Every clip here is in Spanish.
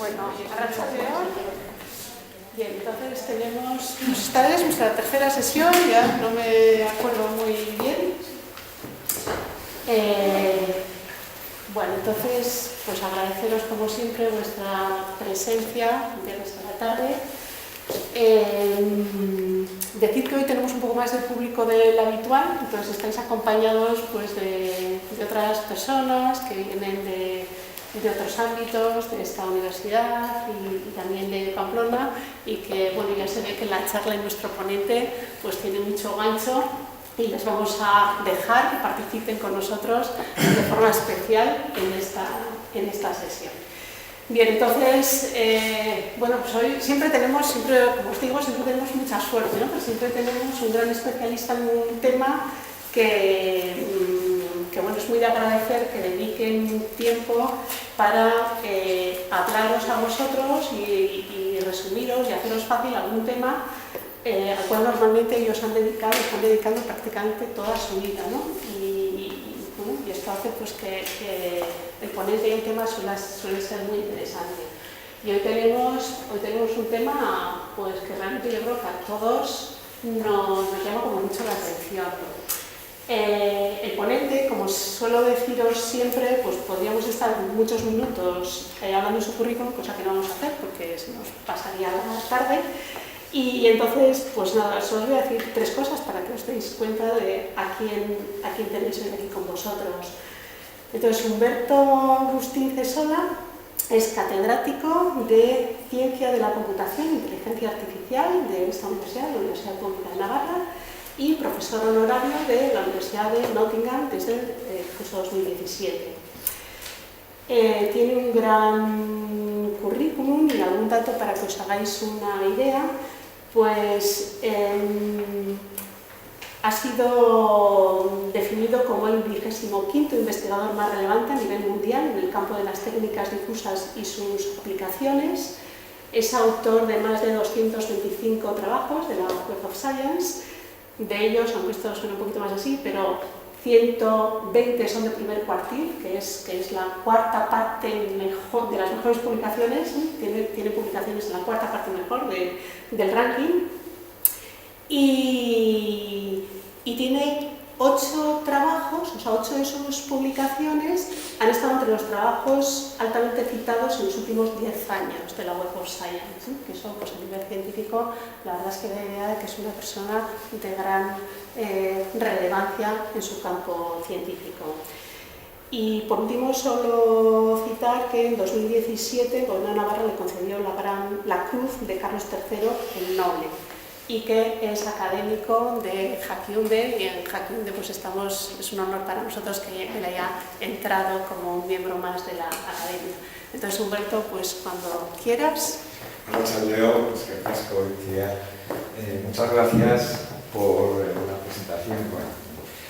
Bueno, arratsaldeon. Bien, entonces tenemos, esta es nuestra tercera sesión, ya no me acuerdo muy bien. Bueno, entonces, pues agradeceros como siempre vuestra presencia viernes a la tarde. Decir que hoy tenemos un poco más de público del habitual, entonces estáis acompañados pues, de otras personas que vienen de otros ámbitos, de esta universidad y también de Pamplona, y que bueno, ya se ve que la charla de nuestro ponente pues, tiene mucho gancho y les vamos a dejar que participen con nosotros de forma especial en esta sesión. Bien, entonces, bueno, pues hoy siempre tenemos, como os digo, siempre tenemos mucha suerte, ¿no? Pero siempre tenemos un gran especialista en un tema que bueno, es muy de agradecer que dediquen tiempo para hablaros a vosotros y resumiros y haceros fácil algún tema al cual normalmente ellos están dedicando prácticamente toda su vida, ¿no? Bueno, y esto hace pues, que el ponente y el tema suele ser muy interesante. Y hoy tenemos un tema pues, que realmente yo creo que a todos nos llama como mucho la atención. El ponente, como suelo deciros siempre, pues podríamos estar muchos minutos hablando de su currículum, cosa que no vamos a hacer porque se nos pasaría la tarde. Y entonces, pues nada, solo os voy a decir tres cosas para que os deis cuenta de a quién tenéis hoy aquí con vosotros. Entonces, Humberto Agustín Cesola es catedrático de Ciencia de la Computación e Inteligencia Artificial de esta universidad, la Universidad Pública de Navarra, y profesor honorario de la Universidad de Nottingham desde el curso 2017. Tiene un gran currículum y algún dato para que os hagáis una idea. Pues ha sido definido como el 25º investigador más relevante a nivel mundial en el campo de las técnicas difusas y sus aplicaciones. Es autor de más de 225 trabajos de la Web of Science. De ellos, aunque esto suena un poquito más así, pero 120 son de primer cuartil, que es la cuarta parte mejor, de las mejores publicaciones, ¿sí? Tiene publicaciones en la cuarta parte mejor del ranking. Y tiene 8 trabajos, o sea, 8 de sus publicaciones han estado entre los trabajos altamente citados en los últimos 10 años de la Web of Science, ¿sí? Que eso, pues a nivel científico, la verdad es que da idea de que es una persona de gran relevancia en su campo científico. Y por último, solo citar que en 2017 el Gobierno de Navarra le concedió la Cruz de Carlos III el Noble, y que es académico de Jaquiunde, y en Jaquiunde pues es un honor para nosotros que él haya entrado como un miembro más de la academia. Entonces, Humberto, pues cuando quieras. Arratsaldeon, muchas gracias por la presentación. Bueno,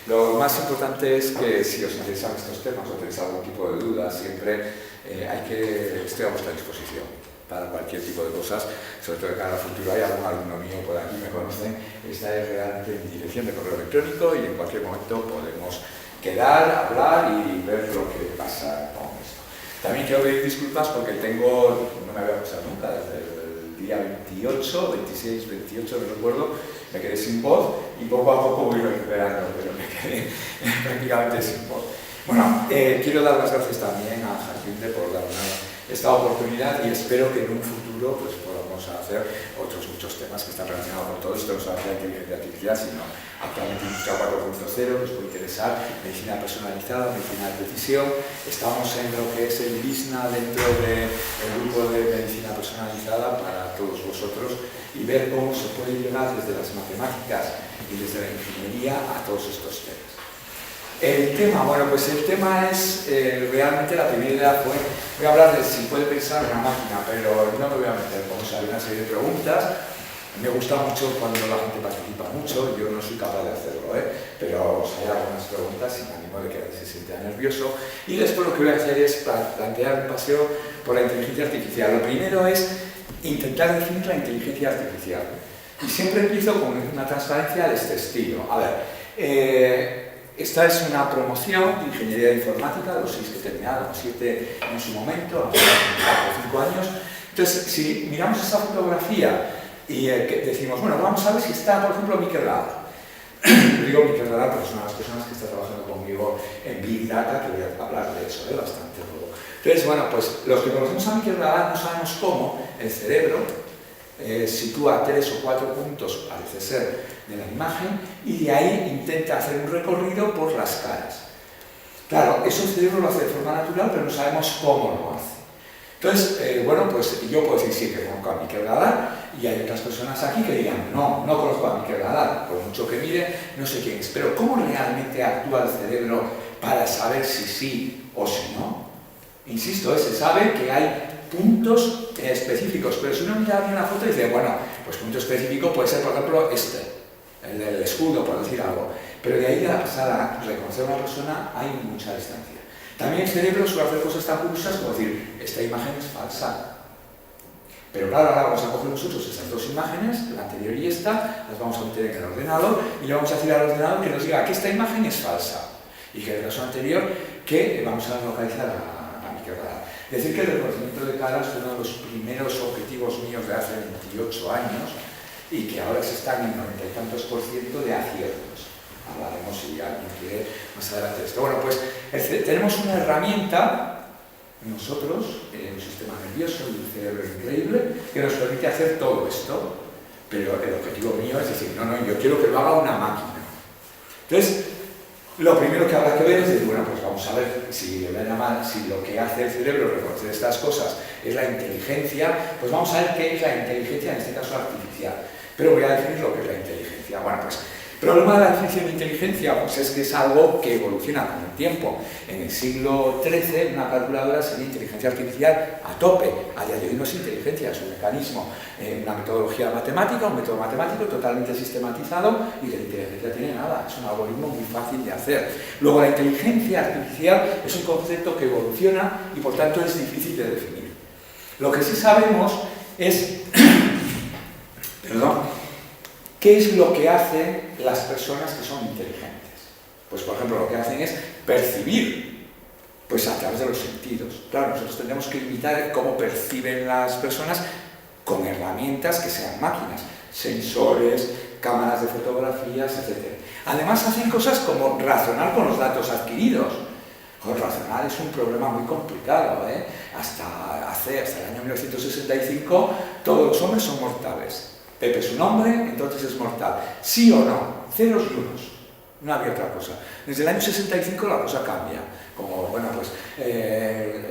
lo más importante es que si os interesan estos temas o tenéis algún tipo de duda, siempre estoy a vuestra disposición para cualquier tipo de cosas, sobre todo de cara al futuro. Hay algún alumno mío por aquí, me conocen, esta es realmente mi dirección de correo electrónico y en cualquier momento podemos quedar, hablar y ver lo que pasa con esto. También quiero pedir disculpas porque no me había pasado nunca, desde el día 28, 26, 28, no recuerdo, me quedé sin voz y poco a poco voy recuperando, pero me quedé prácticamente sin voz. Bueno, quiero dar las gracias también a Jaquiunde por darme esta oportunidad y espero que en un futuro pues, podamos hacer otros muchos temas que están relacionados con todo esto, no solamente la inteligencia artificial, sino actualmente Industria 4.0, nos puede interesar medicina personalizada, medicina de precisión. Estamos en lo que es el BISNA dentro del grupo de medicina personalizada para todos vosotros y ver cómo se puede llegar desde las matemáticas y desde la ingeniería a todos estos temas. El tema, bueno, pues el tema es realmente la primera idea voy a hablar de si puede pensar una máquina, pero no me voy a meter, vamos a ver una serie de preguntas. Me gusta mucho cuando la gente participa mucho, yo no soy capaz de hacerlo, pero os haré algunas preguntas sin ánimo de que se sienta nervioso. Y después lo que voy a hacer es plantear un paseo por la inteligencia artificial. Lo primero es intentar definir la inteligencia artificial. Y siempre empiezo con una transparencia de este estilo. A ver, esta es una promoción de Ingeniería de Informática, los 6 que he terminado, los 7 en su momento, hace 5 años. Entonces, si miramos esa fotografía y decimos, bueno, vamos a ver si está, por ejemplo, Miquel Gala. Digo Miquel Gala porque es una de las personas que está trabajando conmigo en Big Data, que voy a hablar de eso, bastante luego. Entonces, bueno, pues los que conocemos a Miquel Gala no sabemos cómo el cerebro sitúa 3 o 4 puntos, parece ser, de la imagen, y de ahí intenta hacer un recorrido por las caras. Claro, eso el cerebro lo hace de forma natural, pero no sabemos cómo lo hace. Entonces, bueno, pues yo puedo decir sí que conozco a Miquel Gala, y hay otras personas aquí que digan, no, no conozco a Miquel Gala, por mucho que mire, no sé quién es. Pero ¿cómo realmente actúa el cerebro para saber si sí o si no? Insisto, se sabe que hay puntos específicos, pero si uno mira una foto y dice, bueno, pues punto específico puede ser, por ejemplo, el del escudo, por decir algo. Pero de ahí a pasar a reconocer a una persona hay mucha distancia. También el cerebro suele hacer cosas tan curiosas como decir, esta imagen es falsa. Pero claro, ahora vamos a coger nosotros estas dos imágenes, la anterior y esta, las vamos a meter en el ordenador y le vamos a decir al ordenador que nos diga que esta imagen es falsa. Y que en el caso anterior, que vamos a localizar a Miquel Gala. Decir que el reconocimiento de caras fue uno de los primeros objetivos míos de hace 28 años y que ahora se están en 90 y tantos % de aciertos. Hablaremos si alguien quiere más adelante de esto. Bueno, pues tenemos una herramienta, nosotros, un sistema nervioso y un cerebro increíble, que nos permite hacer todo esto, pero el objetivo mío es decir, no, yo quiero que lo haga una máquina. Entonces, lo primero que habrá que ver es decir, bueno, pues vamos a ver si lo que hace el cerebro reconocer estas cosas es la inteligencia, pues vamos a ver qué es la inteligencia, en este caso artificial. Pero voy a definir lo que es la inteligencia. Bueno, pues el problema de la definición de inteligencia pues es que es algo que evoluciona con el tiempo. En el siglo XIII una calculadora sería inteligencia artificial a tope. A día de hoy no es inteligencia, es un mecanismo, una metodología matemática, un método matemático totalmente sistematizado y la inteligencia tiene nada, es un algoritmo muy fácil de hacer. Luego la inteligencia artificial es un concepto que evoluciona y por tanto es difícil de definir. Lo que sí sabemos es ¿qué es lo que hacen las personas que son inteligentes? Pues, por ejemplo, lo que hacen es percibir, pues a través de los sentidos. Claro, nosotros tendremos que imitar cómo perciben las personas con herramientas que sean máquinas, sensores, cámaras de fotografías, etc. Además, hacen cosas como razonar con los datos adquiridos. Razonar es un problema muy complicado, ¿eh? Hasta el año 1965 todos los hombres son mortales. Pepe es un hombre, entonces es mortal. ¿Sí o no? Ceros y unos. No había otra cosa. Desde el año 65 la cosa cambia. Como, bueno, pues,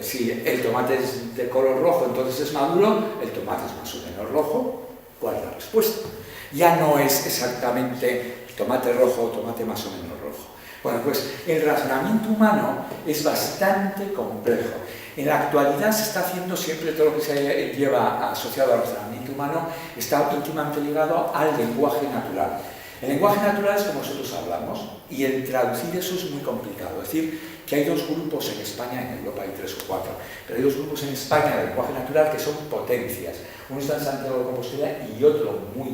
si el tomate es de color rojo, entonces es maduro, el tomate es más o menos rojo, ¿cuál es la respuesta? Ya no es exactamente tomate rojo o tomate más o menos rojo. Bueno, pues el razonamiento humano es bastante complejo. En la actualidad se está haciendo siempre todo lo que se lleva asociado al razonamiento humano, está íntimamente ligado al lenguaje natural. El lenguaje natural es como nosotros hablamos y el traducir eso es muy complicado. Es decir, que hay dos grupos en España, en Europa hay 3 o 4, pero hay dos grupos en España de lenguaje natural que son potencias. Uno está en Santiago de Compostela y otro muy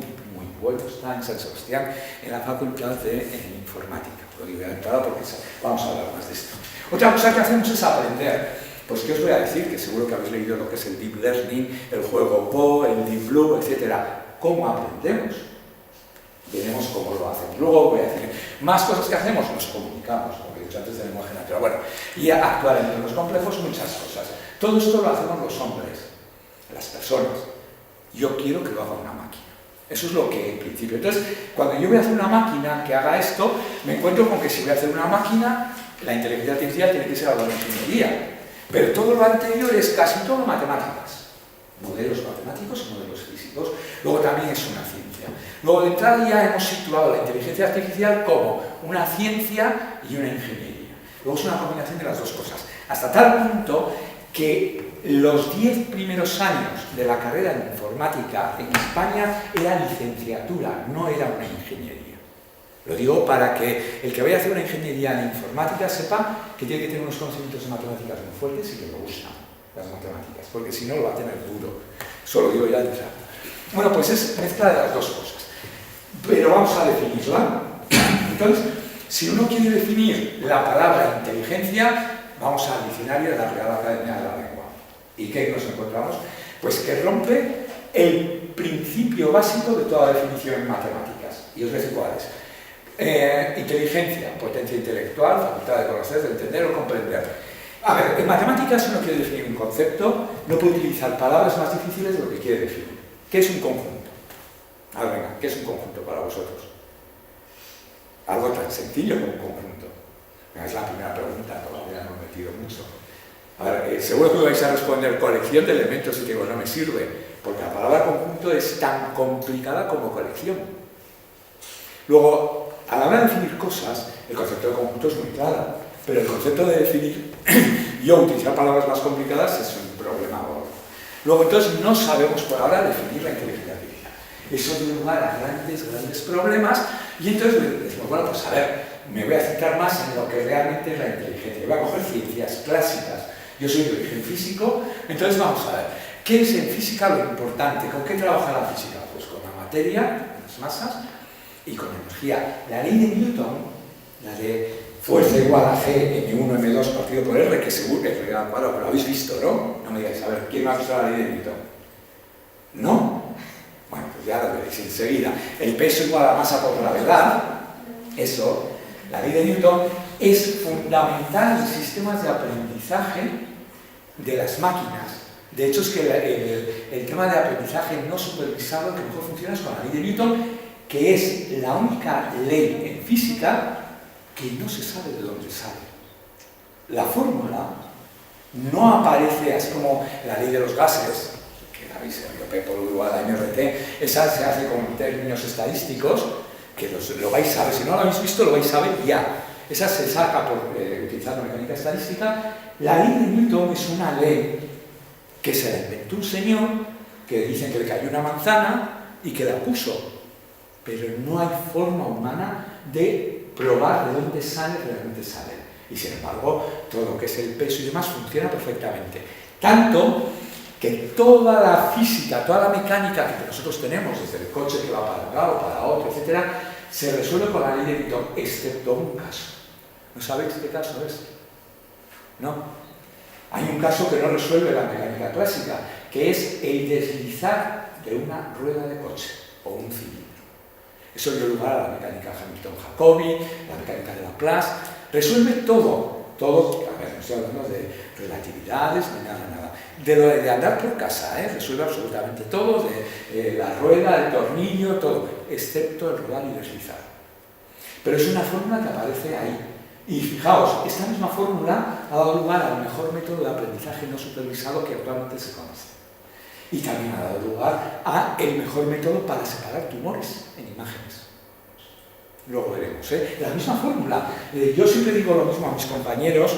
bueno está en San Sebastián, en la Facultad de Informática. Lo digo de entrada porque vamos a hablar más de esto. Otra cosa que hacemos es aprender. Pues ¿qué os voy a decir? Que seguro que habéis leído lo que es el Deep Learning, el juego Go, el Deep Blue, etc. ¿Cómo aprendemos? Veremos cómo lo hacemos. Luego voy a decir más cosas que hacemos, nos comunicamos, como he dicho antes, del lenguaje natural. Bueno, y a actuar en los complejos, muchas cosas. Todo esto lo hacemos los hombres, las personas. Yo quiero que lo haga una máquina. Eso es lo que en principio. Entonces, cuando yo voy a hacer una máquina que haga esto, me encuentro con que si voy a hacer una máquina, la inteligencia artificial tiene que ser algo de ingeniería. Pero todo lo anterior es casi todo matemáticas. Modelos matemáticos y modelos físicos. Luego también es una ciencia. Luego de entrada ya hemos situado la inteligencia artificial como una ciencia y una ingeniería. Luego es una combinación de las dos cosas. Hasta tal punto que los 10 primeros años de la carrera en informática en España era licenciatura, no era una ingeniería. Lo digo para que el que vaya a hacer una ingeniería en informática sepa que tiene que tener unos conocimientos de matemáticas muy fuertes y que lo usan las matemáticas, porque si no lo va a tener duro. Eso lo digo ya de entrada. Bueno, pues es mezcla de las dos cosas. Pero vamos a definirla. Entonces, Si uno quiere definir la palabra inteligencia, vamos al diccionario de la Real Academia de la Lengua. ¿Y qué nos encontramos? Pues que rompe el principio básico de toda definición en matemáticas. Y os voy a decir cuál es. Inteligencia, potencia intelectual, facultad de conocer, de entender o comprender. A ver, en matemáticas, si uno quiere definir un concepto, no puede utilizar palabras más difíciles de lo que quiere definir. ¿Qué es un conjunto? A ver, venga, ¿qué es un conjunto para vosotros? Algo tan sencillo como un conjunto. Es la primera pregunta, todavía no he metido mucho. A ver, seguro que vais a responder colección de elementos y que digo, no me sirve, porque la palabra conjunto es tan complicada como colección. Luego, a la hora de definir cosas, el concepto de conjunto es muy claro, pero el concepto de definir yo utilizar palabras más complicadas es un problema gordo. Luego, entonces, no sabemos por ahora definir la inteligencia artificial. Eso dio lugar a grandes problemas, y entonces decimos, bueno, pues a ver, me voy a centrar más en lo que realmente es la inteligencia. Voy a coger ciencias clásicas. Yo soy de origen físico, entonces vamos a ver, ¿qué es en física lo importante? ¿Con qué trabaja la física? Pues con la materia, con las masas, y con energía. La ley de Newton, la de fuerza igual a G, M1, M2 partido por R, que seguro que es real, bueno, lo habéis visto, ¿no? No me digáis, a ver, ¿quién no ha visto la ley de Newton? ¿No? Bueno, pues ya lo veréis enseguida. El peso igual a la masa por gravedad, eso, la ley de Newton, es fundamental en sistemas de aprendizaje de las máquinas. De hecho, es que el tema de aprendizaje no supervisado que mejor funciona es con la ley de Newton, que es la única ley en física que no se sabe de dónde sale. La fórmula no aparece, así como la ley de los gases, que la veis en P por U igual a MRT, esa se hace con términos estadísticos, que lo vais a ver, si no lo habéis visto lo vais a ver ya. Esa se saca utilizando mecánica estadística. La ley de Newton es una ley que se la inventó un señor que dicen que le cayó una manzana y que la puso. Pero no hay forma humana de probar de dónde realmente sale. Y sin embargo, todo lo que es el peso y demás funciona perfectamente. Tanto que toda la física, toda la mecánica que nosotros tenemos, desde el coche que va para un lado, para otro, etc., se resuelve con la ley de Newton, excepto un caso. ¿No sabéis qué caso es? No. Hay un caso que no resuelve la mecánica clásica, que es el deslizar de una rueda de coche o un cilindro. Eso dio lugar a la mecánica Hamilton-Jacobi, la mecánica de Laplace. Resuelve todo, a ver, no estoy hablando de relatividades ni nada. De lo de andar por casa, resuelve absolutamente todo, de la rueda, el tornillo, todo, excepto el rodar y deslizar. Pero es una fórmula que aparece ahí. Y fijaos, esta misma fórmula ha dado lugar al mejor método de aprendizaje no supervisado que actualmente se conoce. Y también ha dado lugar a el mejor método para separar tumores en imágenes. Luego veremos, la misma fórmula. Yo siempre digo lo mismo a mis compañeros.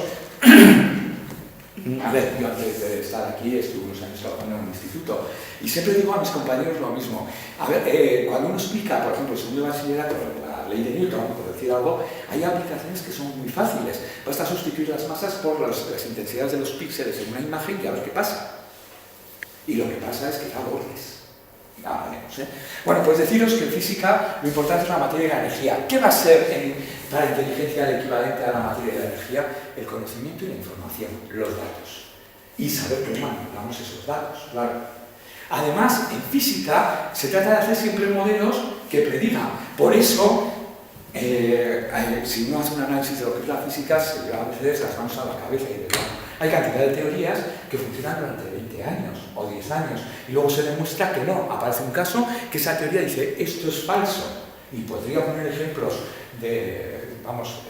A ver, yo antes de estar aquí estuve unos años trabajando en un instituto y siempre digo a mis compañeros lo mismo. A ver, cuando uno explica, por ejemplo, el segundo de bachillerato, la ley de Newton, por decir algo, hay aplicaciones que son muy fáciles. Basta sustituir las masas por las intensidades de los píxeles en una imagen y a ver qué pasa. Y lo que pasa es que da bordes. Bueno, pues deciros que en física lo importante es la materia y la energía. ¿Qué va a ser para la inteligencia el equivalente a la materia y la energía? El conocimiento y la información, los datos. Y saber cómo manipulamos esos datos, claro. Además, en física se trata de hacer siempre modelos que predigan. Por eso, si uno hace un análisis de lo que es la física, se lleva a veces las manos a la cabeza y demás. Hay cantidad de teorías que funcionan durante 20 años o 10 años y luego se demuestra que no. Aparece un caso que esa teoría dice esto es falso y podría poner ejemplos de,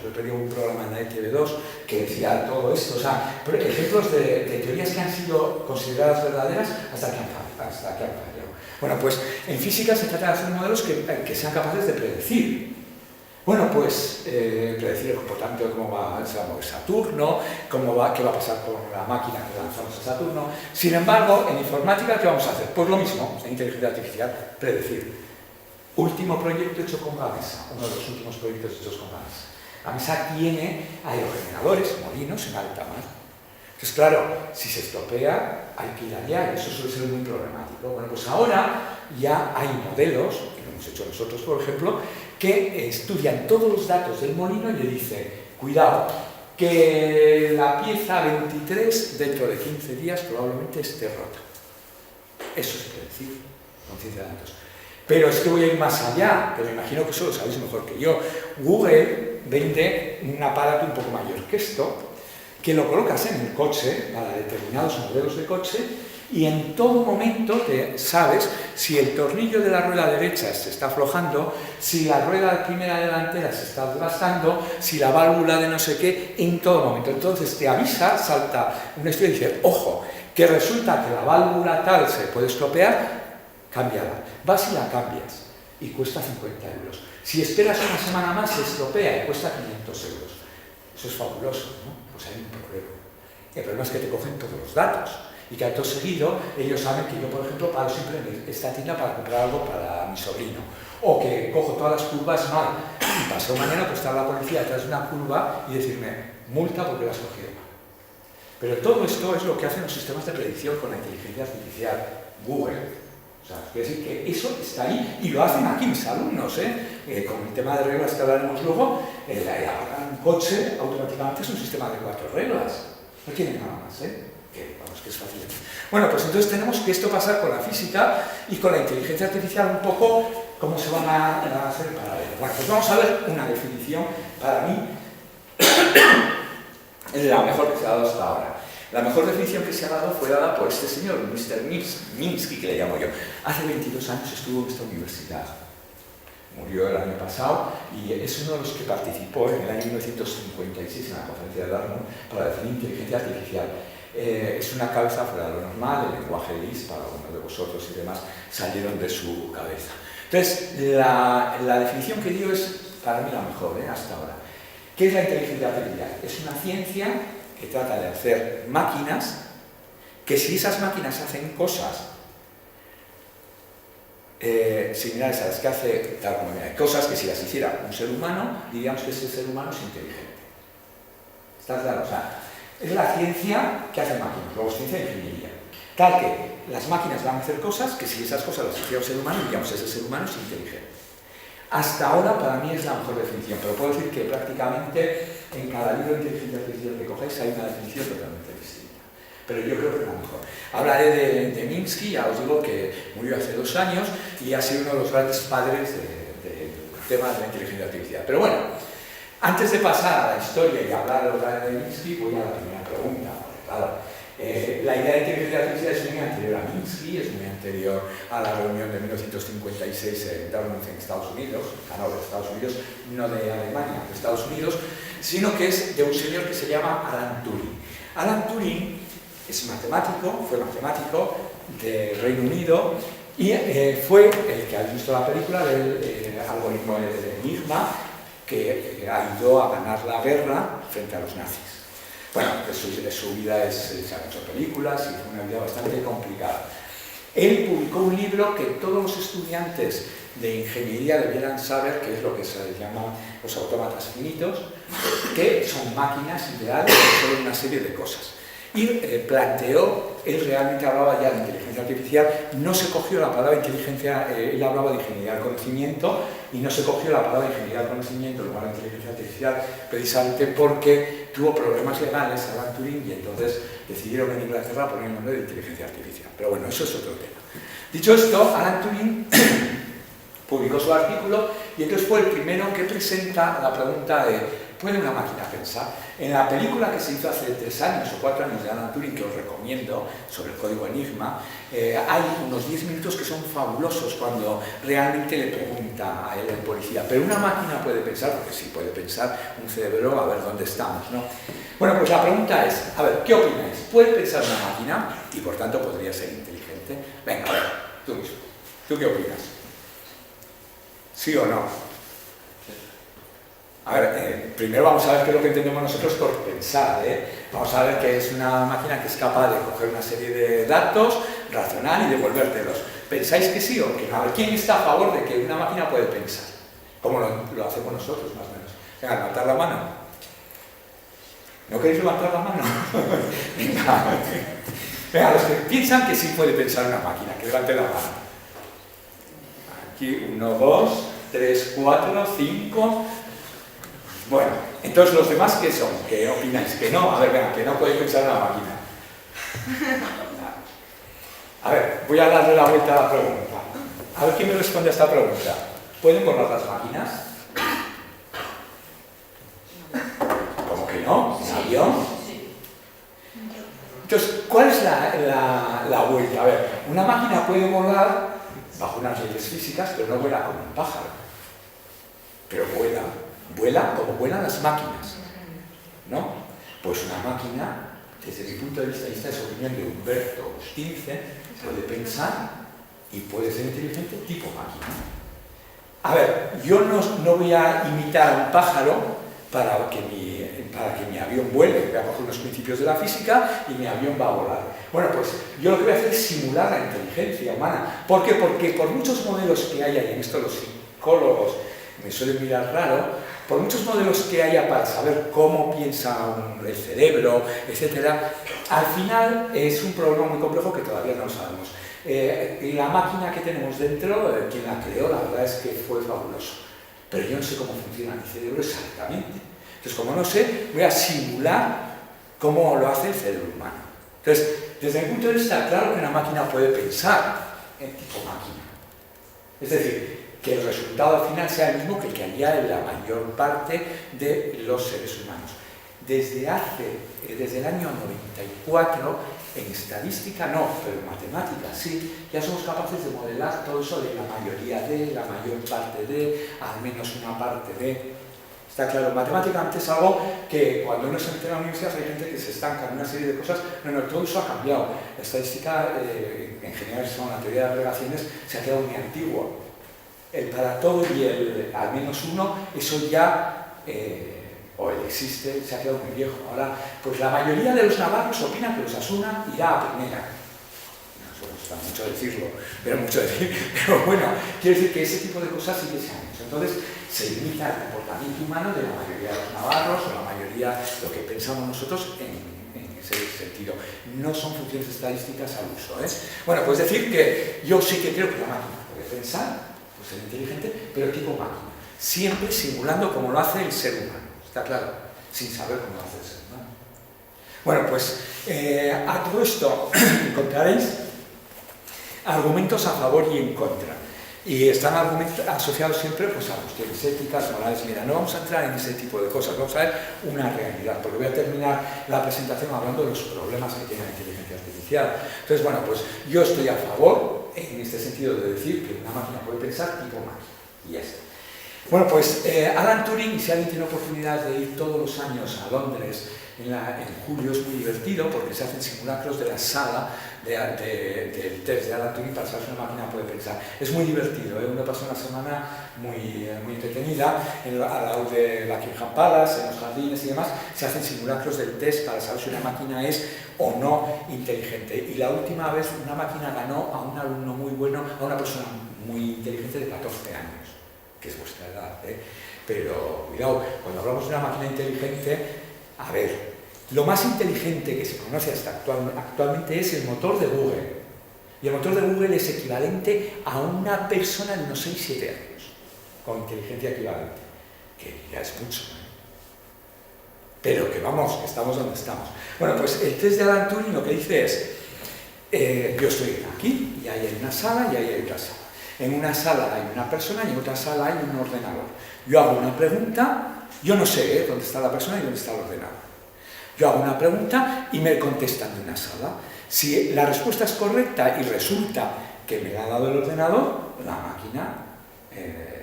el otro día hubo un programa en la ETV2 que decía todo esto, o sea, ejemplos de teorías que han sido consideradas verdaderas hasta que han fallado. Bueno, pues en física se trata de hacer modelos que sean capaces de predecir. Bueno, pues predecir el comportamiento de cómo va a mover Saturno, qué va a pasar con la máquina que lanzamos a Saturno. Sin embargo, en informática, ¿qué vamos a hacer? Pues lo mismo, en inteligencia artificial, predecir. Último proyecto hecho con Gamesa, uno de los últimos proyectos hechos con Gamesa. Gamesa tiene aerogeneradores, molinos en alta mar. Entonces, claro, si se estropea, hay que ir allá y eso suele ser muy problemático. Bueno, pues ahora ya hay modelos, que lo hemos hecho nosotros, por ejemplo, que estudian todos los datos del molino y le dicen, cuidado, que la pieza 23 dentro de 15 días probablemente esté rota. Eso se puede decir con ciencia de datos. Pero es que voy a ir más allá, pero imagino que eso lo sabéis mejor que yo. Google vende un aparato un poco mayor que esto, que lo colocas en el coche, para determinados modelos de coche, y en todo momento te sabes si el tornillo de la rueda derecha se está aflojando, si la rueda primera delantera se está desgastando, si la válvula de no sé qué, en todo momento. Entonces te avisa, salta una historia y dice, ojo, que resulta que la válvula tal se puede estropear, cámbiala. Vas y la cambias y cuesta 50 euros. Si esperas una semana más se estropea y cuesta 500 euros. Eso es fabuloso, ¿no? Pues hay un problema. El problema es que te cogen todos los datos. Y que acto seguido ellos saben que yo, por ejemplo, paro siempre en esta tienda para comprar algo para mi sobrino. O que cojo todas las curvas mal. Y pasado mañana pues estar la policía detrás de una curva y decirme, multa porque la has cogido mal. Pero todo esto es lo que hacen los sistemas de predicción con la inteligencia artificial. Google. O sea, quiere decir que eso está ahí y lo hacen aquí mis alumnos, con el tema de reglas que hablaremos luego, un coche automáticamente es un sistema de 4 reglas. No tiene nada más, que vamos, que es fácil. Bueno, pues entonces tenemos que esto pasar con la física y con la inteligencia artificial un poco cómo se van a hacer paralelos. Bueno, pues vamos a ver una definición para mí es la mejor que se ha dado hasta ahora. La mejor definición que se ha dado fue dada por este señor, Mr. Minsky, que le llamo yo. Hace 22 años estuvo en esta universidad. Murió el año pasado y es uno de los que participó en el año 1956 en la conferencia de Dartmouth para definir inteligencia artificial. Es una cabeza fuera de lo normal, el lenguaje Lisp, para uno de vosotros y demás, salieron de su cabeza. Entonces, la definición que dio es para mí la mejor, hasta ahora. ¿Qué es la inteligencia artificial? Es una ciencia que trata de hacer máquinas, que si esas máquinas hacen cosas similares a las que hace, tal como mira, cosas que si las hiciera un ser humano, diríamos que ese ser humano es inteligente. ¿Está claro? O sea, es la ciencia que hace máquinas, luego es ciencia de ingeniería. Tal que las máquinas van a hacer cosas que si esas cosas las hiciera un ser humano, diríamos que ese ser humano es inteligente. Hasta ahora para mí es la mejor definición, pero puedo decir que prácticamente en cada libro de inteligencia artificial que cogéis hay una definición totalmente distinta. Pero yo creo que es la mejor. Hablaré de Minsky, ya os digo que murió hace 2 años y ha sido uno de los grandes padres del tema de la inteligencia artificial. Pero bueno, antes de pasar a la historia y hablar otra vez de Minsky, voy a la primera pregunta. Claro, la idea de inteligencia artificial es muy anterior a Minsky, es muy anterior a la reunión de 1956 en Dartmouth en Estados Unidos, ganado de Estados Unidos, no de Alemania, de Estados Unidos, sino que es de un señor que se llama Alan Turing. Alan Turing es matemático, fue matemático de Reino Unido y fue el que ha visto la película del algoritmo de Enigma que ayudó a ganar la guerra frente a los nazis. Bueno, de su vida se han hecho películas y fue una vida bastante complicada. Él publicó un libro que todos los estudiantes de ingeniería debieran saber, que es lo que se llama los autómatas finitos, que son máquinas ideales que hacen una serie de cosas. Y planteó, él realmente hablaba ya de inteligencia artificial, no se cogió la palabra inteligencia, él hablaba de ingeniería del conocimiento y no se cogió la palabra ingeniería del conocimiento en lugar de inteligencia artificial precisamente porque tuvo problemas legales Alan Turing y entonces decidieron en Inglaterra poner el nombre de inteligencia artificial. Pero bueno, eso es otro tema. Dicho esto, Alan Turing publicó su artículo y entonces fue el primero que presenta la pregunta de ¿puede una máquina pensar? En la película que se hizo hace 3 años o 4 años de Alan Turing, que os recomiendo, sobre el código Enigma, hay unos 10 minutos que son fabulosos cuando realmente le pregunta a él el policía, ¿pero una máquina puede pensar? Porque sí puede pensar, un cerebro, a ver dónde estamos, ¿no? Bueno, pues la pregunta es, a ver, ¿qué opináis? ¿Puede pensar una máquina? Y por tanto podría ser inteligente. Venga, a ver, tú mismo. ¿Tú qué opinas? ¿Sí o no? A ver, primero vamos a ver qué es lo que entendemos nosotros por pensar, Vamos a ver que es una máquina que es capaz de coger una serie de datos, razonar y devolvértelos. ¿Pensáis que sí o que no? A ver, ¿quién está a favor de que una máquina puede pensar? Como lo hacemos nosotros, más o menos. Venga, levantar la mano. ¿No queréis levantar la mano? Venga, los que piensan que sí puede pensar una máquina, que levanten la mano. Aquí, 1, 2, 3, 4, 5... Bueno, entonces los demás, ¿qué son? ¿Qué opináis? ¿Que no? A ver, venga, que no podéis pensar en la máquina. A ver, voy a darle la vuelta a la pregunta. A ver quién me responde a esta pregunta. ¿Pueden volar las máquinas? ¿Cómo que no? ¿Un avión? Entonces, ¿cuál es la vuelta? A ver, una máquina puede volar bajo unas leyes físicas, pero no vuela como un pájaro. Pero vuela como vuelan las máquinas, ¿no? Pues una máquina, desde mi punto de vista, y esta es opinión de Humberto Stince, puede pensar y puede ser inteligente tipo máquina. A ver, yo no voy a imitar a un pájaro para que mi avión vuele. Voy a coger unos principios de la física y mi avión va a volar. Bueno, pues yo lo que voy a hacer es simular la inteligencia humana. ¿Por qué? Porque por muchos modelos que haya, y en esto los psicólogos me suelen mirar raro, por muchos modelos que haya para saber cómo piensa el cerebro, etc., al final es un problema muy complejo que todavía no sabemos. La máquina que tenemos dentro, quien la creó, la verdad es que fue fabuloso. Pero yo no sé cómo funciona mi cerebro exactamente. Entonces, como no sé, voy a simular cómo lo hace el cerebro humano. Entonces, desde mi punto de vista, claro que una máquina puede pensar en tipo máquina. Es decir, que el resultado al final sea el mismo que el que haría en la mayor parte de los seres humanos. Desde el año 94, en estadística no, pero en matemáticas sí, ya somos capaces de modelar todo eso de la mayoría de, la mayor parte de, al menos una parte de. Está claro, matemáticamente es algo que cuando uno se mete en la universidad hay gente que se estanca en una serie de cosas. No, todo eso ha cambiado. La estadística, en general, son la teoría de agregaciones, se ha quedado muy antigua. El para todo y el al menos uno, eso ya, o el existe, se ha quedado muy viejo. Ahora, pues la mayoría de los navarros opina que Osasuna irá a primera. No está mucho decirlo, pero mucho decir. Pero bueno, quiero decir que ese tipo de cosas sí que se han hecho. Entonces, se limita el comportamiento humano de la mayoría de los navarros, o la mayoría de lo que pensamos nosotros en ese sentido. No son funciones estadísticas al uso, ¿eh? Bueno, pues decir que yo sí que creo que la máquina puede pensar, ser inteligente, pero tipo máquina, siempre simulando como lo hace el ser humano, está claro, sin saber cómo lo hace el ser humano. Bueno, pues a todo esto encontraréis argumentos a favor y en contra, y están asociados siempre pues, a cuestiones éticas, morales. Mira, no vamos a entrar en ese tipo de cosas, vamos a ver una realidad, porque voy a terminar la presentación hablando de los problemas que tiene la inteligencia artificial. Entonces, bueno, pues yo estoy a favor en este sentido de decir que una máquina puede pensar tipo máquina, y ya está. Bueno, pues Alan Turing, si alguien tiene oportunidad de ir todos los años a Londres en julio, es muy divertido porque se hacen simulacros de la sala del test de Alan Turing para saber si una máquina puede pensar. Es muy divertido, uno pasa una semana muy entretenida al lado de la Buckingham Palace, en los jardines y demás, se hacen simulacros del test para saber si una máquina es o no inteligente. Y la última vez una máquina ganó a un alumno muy bueno, a una persona muy inteligente de 14 años, que es vuestra edad, ¿eh? Pero cuidado, cuando hablamos de una máquina inteligente, a ver, lo más inteligente que se conoce hasta actualmente es el motor de Google. Y el motor de Google es equivalente a una persona de unos 6-7 años, con inteligencia equivalente, que ya es mucho, ¿eh? Pero que vamos, que estamos donde estamos. Bueno, pues el test de Alan Turing lo que dice es, yo estoy aquí, y hay una sala y ahí hay otra sala. En una sala hay una persona y en otra sala hay un ordenador. Yo hago una pregunta, yo no sé dónde está la persona y dónde está el ordenador. Yo hago una pregunta y me contestan de una sala. Si la respuesta es correcta y resulta que me la ha dado el ordenador, la máquina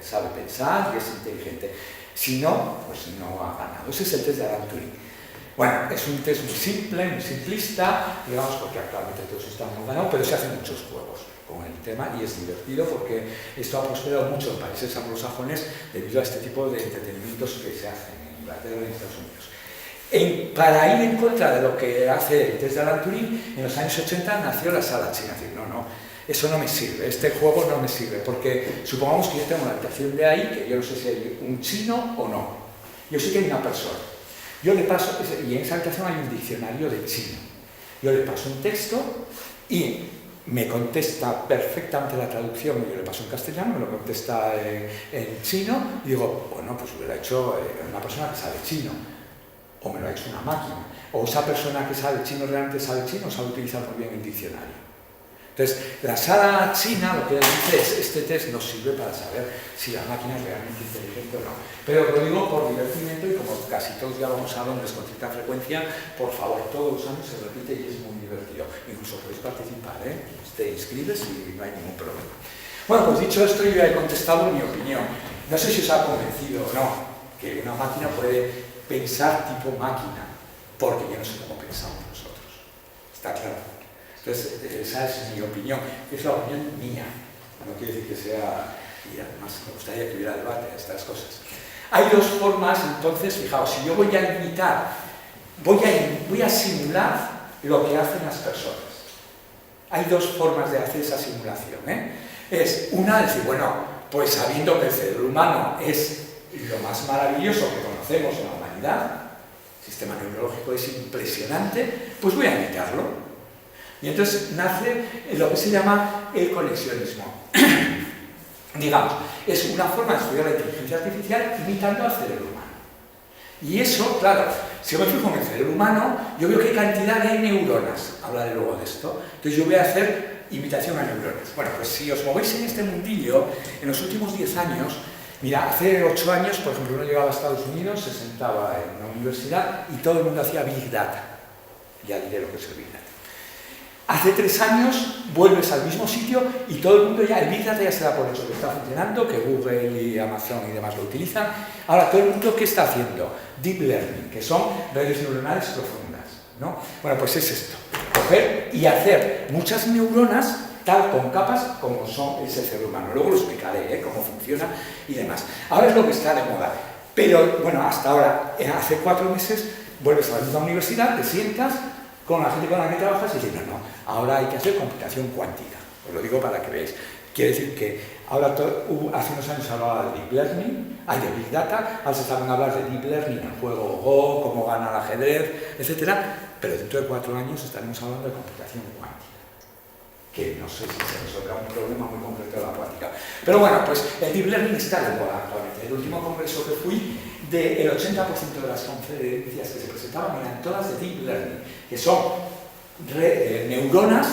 sabe pensar y es inteligente. Si no, pues no ha ganado. Ese es el test de Alan Turing. Bueno, es un test muy simple, muy simplista, digamos, porque actualmente todos estamos ganando, pero se hacen muchos juegos con el tema y es divertido porque esto ha prosperado mucho en países anglosajones debido a este tipo de entretenimientos que se hacen en Inglaterra y en Estados Unidos. Para ir en contra de lo que hace el test de Alan Turing, en los años 80 nació la sala china. Es decir, no, eso no me sirve, este juego no me sirve, porque supongamos que yo tengo una habitación de ahí, que yo no sé si hay un chino o no. Yo sé que hay una persona. Yo le paso, y en esa habitación hay un diccionario de chino. Yo le paso un texto y me contesta perfectamente la traducción, y yo le paso en castellano, me lo contesta en chino, y digo, bueno, pues lo ha hecho una persona que sabe chino, o me lo ha hecho una máquina, o esa persona que sabe chino realmente sabe chino, o sabe utilizar muy bien el diccionario. Entonces, la sala china lo que dice es, este test nos sirve para saber si la máquina es realmente inteligente o no. Pero lo digo por divertimento y como casi todos ya vamos a Londres con cierta frecuencia, por favor, todos los años se repite y es muy divertido. Incluso podéis participar, ¿eh? Te inscribes y no hay ningún problema. Bueno, pues dicho esto, yo ya he contestado mi opinión. No sé si os ha convencido o no que una máquina puede pensar tipo máquina, porque yo no sé cómo pensamos nosotros. Está claro. Entonces, esa es mi opinión, es la opinión mía, no quiere decir que sea, y además me gustaría que hubiera debate de estas cosas. Hay dos formas, entonces, fijaos, si yo voy a imitar, voy a simular lo que hacen las personas. Hay dos formas de hacer esa simulación, ¿eh? Es una, decir, bueno, pues sabiendo que el cerebro humano es lo más maravilloso que conocemos en la humanidad, el sistema neurológico es impresionante, pues voy a imitarlo. Y entonces nace lo que se llama el conexionismo. Digamos, es una forma de estudiar la inteligencia artificial imitando al cerebro humano. Y eso, claro, si yo me fijo en el cerebro humano, yo veo qué cantidad de neuronas, hablaré luego de esto, entonces yo voy a hacer imitación a neuronas. Bueno, pues si os movéis en este mundillo, en los últimos 10 años, mira, hace 8 años, por ejemplo, uno llegaba a Estados Unidos, se sentaba en una universidad y todo el mundo hacía Big Data. Ya diré lo que es el Big Data. Hace 3 años vuelves al mismo sitio y todo el mundo ya, el Big Data ya se da por hecho que está funcionando, que Google y Amazon y demás lo utilizan. Ahora, todo el mundo, ¿qué está haciendo? Deep Learning, que son redes neuronales profundas, ¿no? Bueno, pues es esto, coger y hacer muchas neuronas tal con capas como es el cerebro humano. Luego lo explicaré, cómo funciona y demás. Ahora es lo que está de moda. Pero, bueno, hasta ahora, hace 4 meses, vuelves a la misma universidad, te sientas con la gente con la que trabajas y dices, no, ahora hay que hacer computación cuántica. Os lo digo para que veáis. Quiere decir que ahora hace unos años se hablaba de Deep Learning, hay de Big Data, ahora se saben hablar de Deep Learning, el juego Go, cómo gana el ajedrez, etc. Pero dentro de 4 años estaremos hablando de computación cuántica, que no sé si se resolverá un problema muy concreto de la cuántica. Pero bueno, pues el Deep Learning está de moda actualmente. El último congreso que fui, el 80% de las conferencias que se presentaban eran todas de Deep Learning, que son neuronas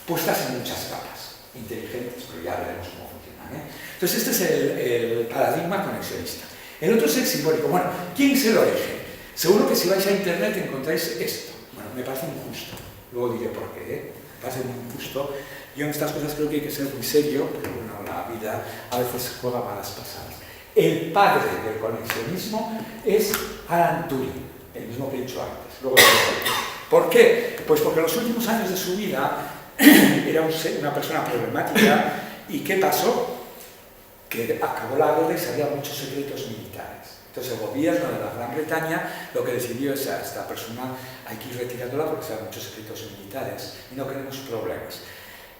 puestas en muchas capas, inteligentes, pero ya veremos cómo funcionan, ¿eh? Entonces este es el paradigma conexionista. El otro es el simbólico. Bueno, ¿quién se lo elige? Seguro que si vais a internet encontráis esto. Bueno, me parece injusto, luego diré por qué, ¿eh? Me parece muy injusto. Yo en estas cosas creo que hay que ser muy serio, pero bueno, la vida a veces juega malas pasadas. El padre del conexionismo es Alan Turing, el mismo que he dicho antes. Luego, ¿por qué? Pues porque en los últimos años de su vida era una persona problemática. ¿Y qué pasó? Que acabó la guerra y sabía muchos secretos militares. Entonces el gobierno de la Gran Bretaña lo que decidió es a esta persona hay que ir retirándola porque sabe muchos secretos militares y no queremos problemas.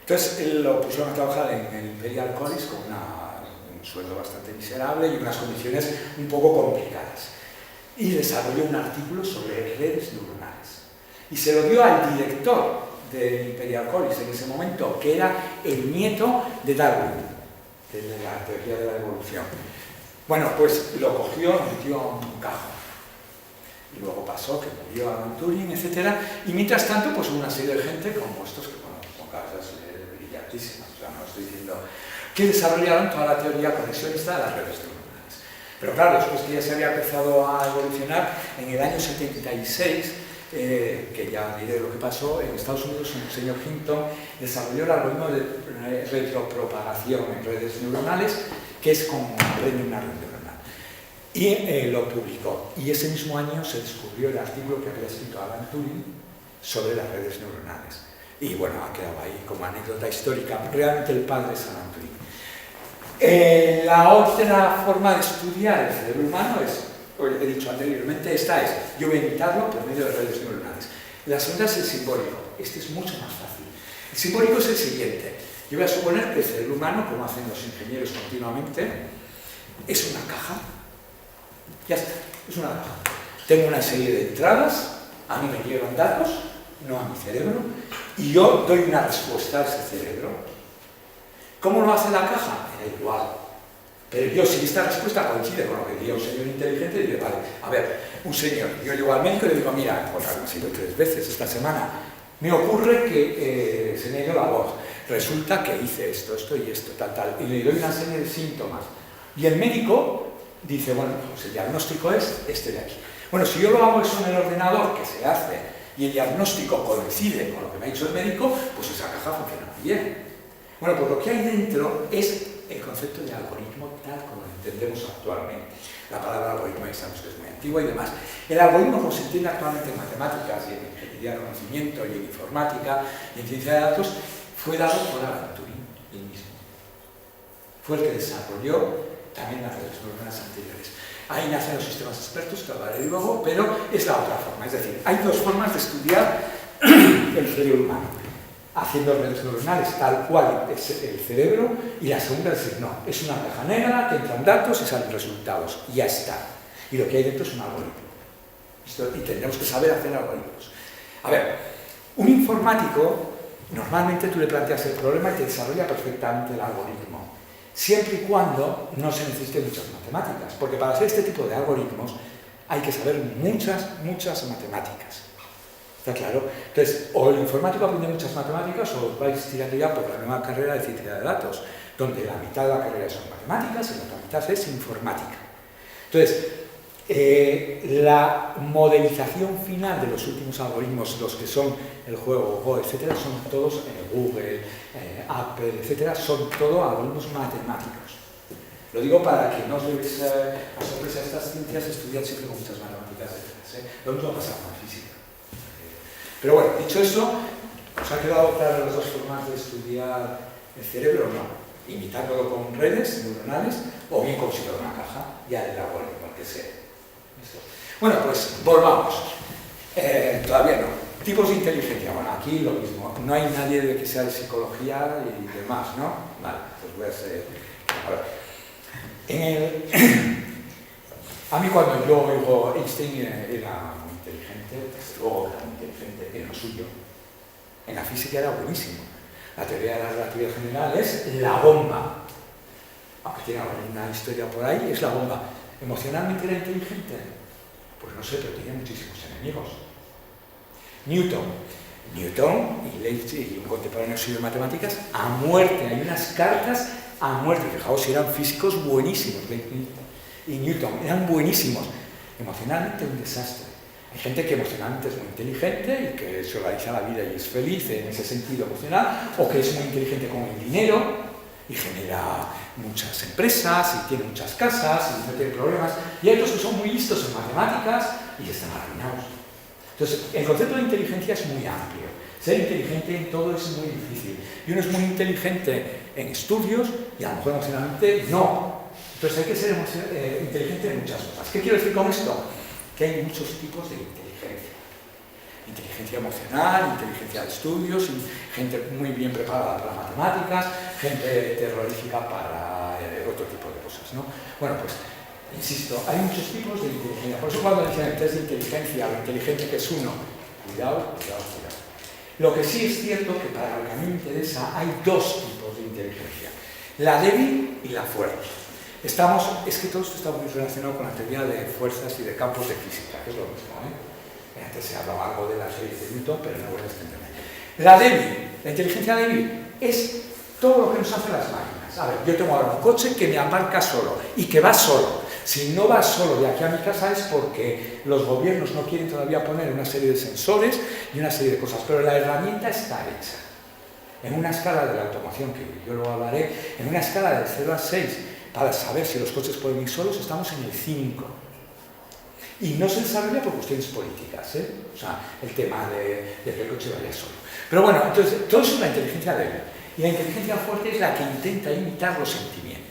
Entonces él lo pusieron a trabajar en el Imperial College con un sueldo bastante miserable y unas condiciones un poco complicadas. Y desarrolló un artículo sobre redes neuronales. Y se lo dio al director del Imperial College en ese momento, que era el nieto de Darwin, de la teoría de la evolución. Bueno, pues lo cogió, lo metió a un cajón. Y luego pasó que murió Alan Turing, etc. Y mientras tanto, pues hubo una serie de gente como estos que, bueno, son casas brillantísimas, o sea, no estoy diciendo, que desarrollaron toda la teoría conexionista de las redes neuronales. Pero claro, después que ya se había empezado a evolucionar, en el año 76, que ya diré lo que pasó, en Estados Unidos un señor Hinton desarrolló el algoritmo de retropropagación en redes neuronales, que es como aprende una red neuronal. Y lo publicó. Y ese mismo año se descubrió el artículo que había escrito Alan Turing sobre las redes neuronales. Y bueno, ha quedado ahí como anécdota histórica. Realmente el padre es Alan Turing. La otra forma de estudiar el cerebro humano es, he dicho anteriormente, esta es, yo voy a imitarlo por medio de redes neuronales. La segunda es el simbólico. Este es mucho más fácil. El simbólico es el siguiente. Yo voy a suponer que el cerebro humano, como hacen los ingenieros continuamente, es una caja. Ya está, es una caja. Tengo una serie de entradas, a mí me llegan datos, no a mi cerebro, y yo doy una respuesta a ese cerebro. ¿Cómo lo hace la caja? Me da igual. Pero yo, si esta respuesta coincide con lo que diría un señor inteligente, digo, vale, a ver, un señor, yo llego al médico y le digo, mira, pues ha sido 3 veces esta semana, me ocurre que se me ha ido la voz, resulta que hice esto, esto y esto, tal, tal, y le doy una serie de síntomas. Y el médico dice, bueno, pues el diagnóstico es este de aquí. Bueno, si yo lo hago eso en el ordenador, que se hace, y el diagnóstico coincide con lo que me ha dicho el médico, pues esa caja funciona muy bien. Bueno, pues lo que hay dentro es el concepto de algoritmo tal como lo entendemos actualmente. La palabra algoritmo ya sabemos que es muy antigua y demás. El algoritmo, como se entiende actualmente en matemáticas y en ingeniería de conocimiento y en informática y en ciencia de datos, fue dado por Alan Turing, él mismo. Fue el que desarrolló también las redes neuronales anteriores. Ahí nacen los sistemas expertos, que hablaré luego, pero es la otra forma. Es decir, hay 2 formas de estudiar el cerebro humano. Haciendo redes neuronales tal cual es el cerebro, y la segunda es decir, no, es una caja negra, que entran datos y salen resultados, y ya está. Y lo que hay dentro es un algoritmo. Y tendremos que saber hacer algoritmos. A ver, un informático, normalmente tú le planteas el problema y te desarrolla perfectamente el algoritmo, siempre y cuando no se necesiten muchas matemáticas, porque para hacer este tipo de algoritmos hay que saber muchas matemáticas. ¿Está claro? Entonces, o el informático aprende muchas matemáticas o os vais tirando ya por la nueva carrera de ciencia de datos, donde la mitad de la carrera son matemáticas y la otra mitad es informática. Entonces, la modelización final de los últimos algoritmos, los que son el juego Go, etcétera, son todos Google, Apple, etcétera, son todos algoritmos matemáticos. Lo digo para que no os llevéis a sorpresa. Estas ciencias estudian siempre con muchas matemáticas detrás. Lo mismo pasa con la física. Pero bueno, dicho eso, ¿os ha quedado claro las 2 formas de estudiar el cerebro o no? Imitándolo con redes neuronales o bien como si fuera una caja, ya del algoritmo, el que sea. ¿Listo? Bueno, pues volvamos. Todavía no. Tipos de inteligencia. Bueno, aquí lo mismo. No hay nadie de que sea de psicología y demás, ¿no? Vale, pues voy a ser... A mí cuando yo oigo Einstein era muy inteligente, pues luego era muy inteligente en lo suyo. En la física era buenísimo. La teoría de la relatividad general es la bomba. Aunque tiene una historia por ahí, es la bomba. ¿Emocionalmente era inteligente? Pues no sé, pero tenía muchísimos enemigos. Newton y Leibniz y un contemporáneo suyo de matemáticas, a muerte. Hay unas cartas a muerte. Fijaos, eran físicos buenísimos. Leibniz y Newton eran buenísimos. Emocionalmente un desastre. Hay gente que emocionalmente es muy inteligente y que se organiza la vida y es feliz en ese sentido emocional, o que es muy inteligente con el dinero y genera muchas empresas y tiene muchas casas y no tiene problemas. Y hay otros que son muy listos en matemáticas y están arruinados. Entonces, el concepto de inteligencia es muy amplio. Ser inteligente en todo es muy difícil. Y uno es muy inteligente en estudios y a lo mejor emocionalmente no. Entonces hay que ser inteligente en muchas cosas. ¿Qué quiero decir con esto? Que hay muchos tipos de inteligencia. Inteligencia emocional, inteligencia de estudios, gente muy bien preparada para matemáticas, gente terrorífica para otro tipo de cosas, ¿no? Bueno, pues, insisto, hay muchos tipos de inteligencia. Por eso cuando dicen el test de inteligencia, lo inteligente que es uno, cuidado. Lo que sí es cierto que para lo que a mí me interesa hay 2 tipos de inteligencia. La débil y la fuerte. Es que todo esto está muy relacionado con la teoría de fuerzas y de campos de física, que es lo mismo, ¿eh? Antes se hablaba algo de las leyes de Newton, pero no voy a extenderme. La débil, la inteligencia débil, es todo lo que nos hacen las máquinas. A ver, yo tengo ahora un coche que me aparca solo y que va solo. Si no va solo de aquí a mi casa es porque los gobiernos no quieren todavía poner una serie de sensores y una serie de cosas, pero la herramienta está hecha. En una escala de la automoción, que yo luego hablaré, en una escala de 0 a 6, para saber si los coches pueden ir solos, estamos en el 5. Y no se desarrolla por cuestiones políticas, ¿eh? O sea, el tema de que el coche vaya solo. Pero bueno, entonces, todo eso es la inteligencia débil. Y la inteligencia fuerte es la que intenta imitar los sentimientos.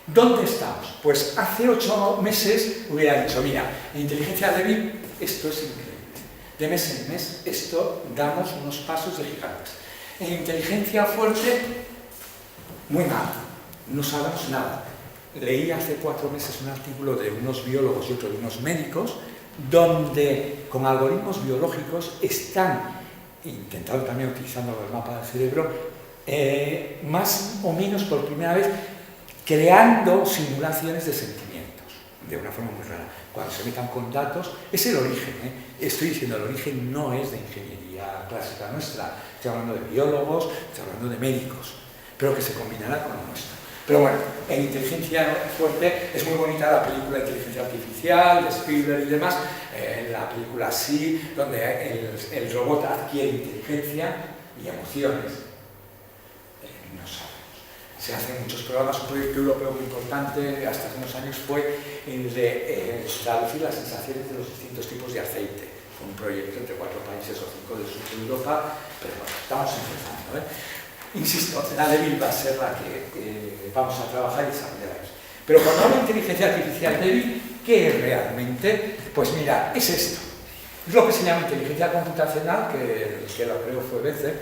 ¿Dónde estamos? Pues hace 8 meses hubiera dicho, mira, en inteligencia débil esto es increíble. De mes en mes esto damos unos pasos de gigantes. En inteligencia fuerte, muy mal. No sabemos nada. Leí hace 4 meses un artículo de unos biólogos y otro de unos médicos donde con algoritmos biológicos están intentado también utilizando el mapa del cerebro, más o menos por primera vez creando simulaciones de sentimientos, de una forma muy rara. Cuando se metan con datos, es el origen, estoy diciendo, el origen no es de ingeniería clásica nuestra, estoy hablando de biólogos, estoy hablando de médicos, pero que se combinará con lo nuestro. Pero bueno, en Inteligencia Fuerte es muy bonita la película Inteligencia Artificial, de Spielberg y demás, la película sí, donde el robot adquiere inteligencia y emociones. No sabemos. Se hacen muchos programas, un proyecto europeo muy importante hasta hace unos años fue el de traducir las sensaciones de los distintos tipos de aceite. Fue un proyecto entre 4 países o 5 del sur de Europa, pero bueno, estamos empezando. Insisto, la débil va a ser la que vamos a trabajar y desarrollar. Pero cuando hablo de inteligencia artificial débil, ¿qué es realmente? Pues mira, es esto. Es lo que se llama inteligencia computacional, que lo creo fue Becker,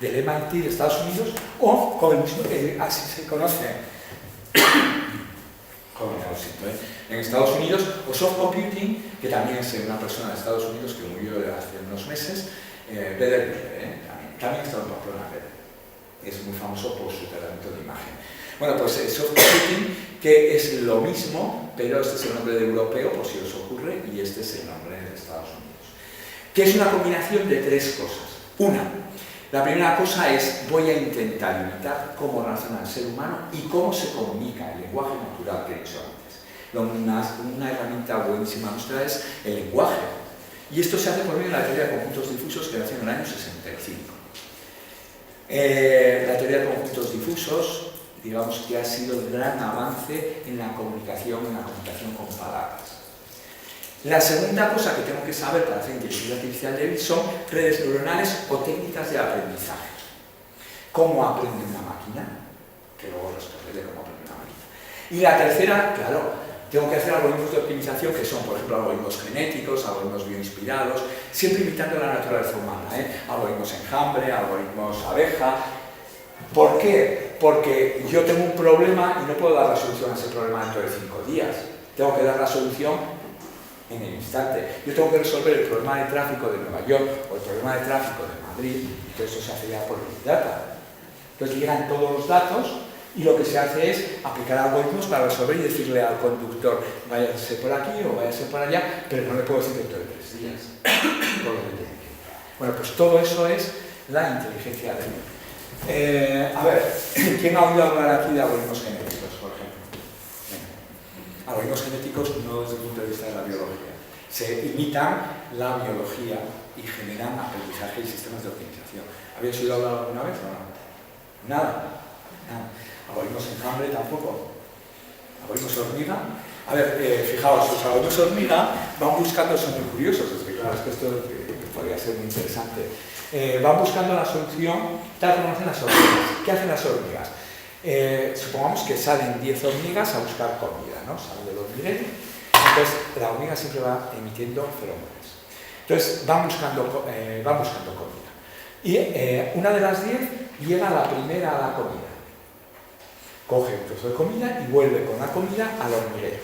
del MIT de Estados Unidos, o con el mismo que así se conoce en Estados Unidos, o soft computing, que también es una persona de Estados Unidos que murió hace unos meses, Beder, también está en Pamplona. Es muy famoso por su tratamiento de imagen. Bueno, pues soft computing, que es lo mismo, pero este es el nombre de europeo, por si os ocurre, y este es el nombre de Estados Unidos. Que es una combinación de 3 cosas. Una, la primera cosa es, voy a intentar imitar cómo razona el ser humano y cómo se comunica, el lenguaje natural que he dicho antes. Una herramienta buenísima nuestra es el lenguaje. Y esto se hace por medio de la teoría de conjuntos difusos que nació en el año 65. La teoría de conjuntos difusos, digamos que ha sido el gran avance en la comunicación con palabras. La segunda cosa que tengo que saber para hacer inteligencia artificial débil son redes neuronales o técnicas de aprendizaje. ¿Cómo aprende una máquina? Que luego responderé cómo aprende una máquina. Y la tercera, claro, tengo que hacer algoritmos de optimización que son, por ejemplo, algoritmos genéticos, algoritmos bioinspirados, siempre imitando la naturaleza humana, algoritmos enjambre, algoritmos abeja. ¿Por qué? Porque yo tengo un problema y no puedo dar la solución a ese problema dentro de 5 días. Tengo que dar la solución en el instante. Yo tengo que resolver el problema de tráfico de Nueva York o el problema de tráfico de Madrid, y todo eso se hace ya por Big Data. Entonces llegan todos los datos y lo que se hace es aplicar algoritmos para resolver y decirle al conductor váyase por aquí o váyase por allá, pero no le puedo decir dentro de 3 días. Bueno, pues todo eso es la inteligencia débil. A ver, ¿quién ha oído hablar aquí de algoritmos genéticos, por ejemplo? Algoritmos genéticos no desde el punto de vista de la biología. Se imitan la biología y generan aprendizaje y sistemas de optimización. ¿Habéis oído hablar alguna vez o no? Nada. Algoritmos enjambre tampoco. Algoritmos hormiga. A ver, fijaos, los algoritmos hormiga van buscando, son muy curiosos, es que claro, es que esto podría ser muy interesante. Van buscando la solución, tal como hacen las hormigas. ¿Qué hacen las hormigas? Supongamos que salen 10 hormigas a buscar comida, ¿no? Salen del hormiguero. Entonces, la hormiga siempre va emitiendo feromonas. Entonces, van buscando comida. Y una de las 10 llega la primera a la comida. Coge un trozo de comida y vuelve con la comida al hormiguero.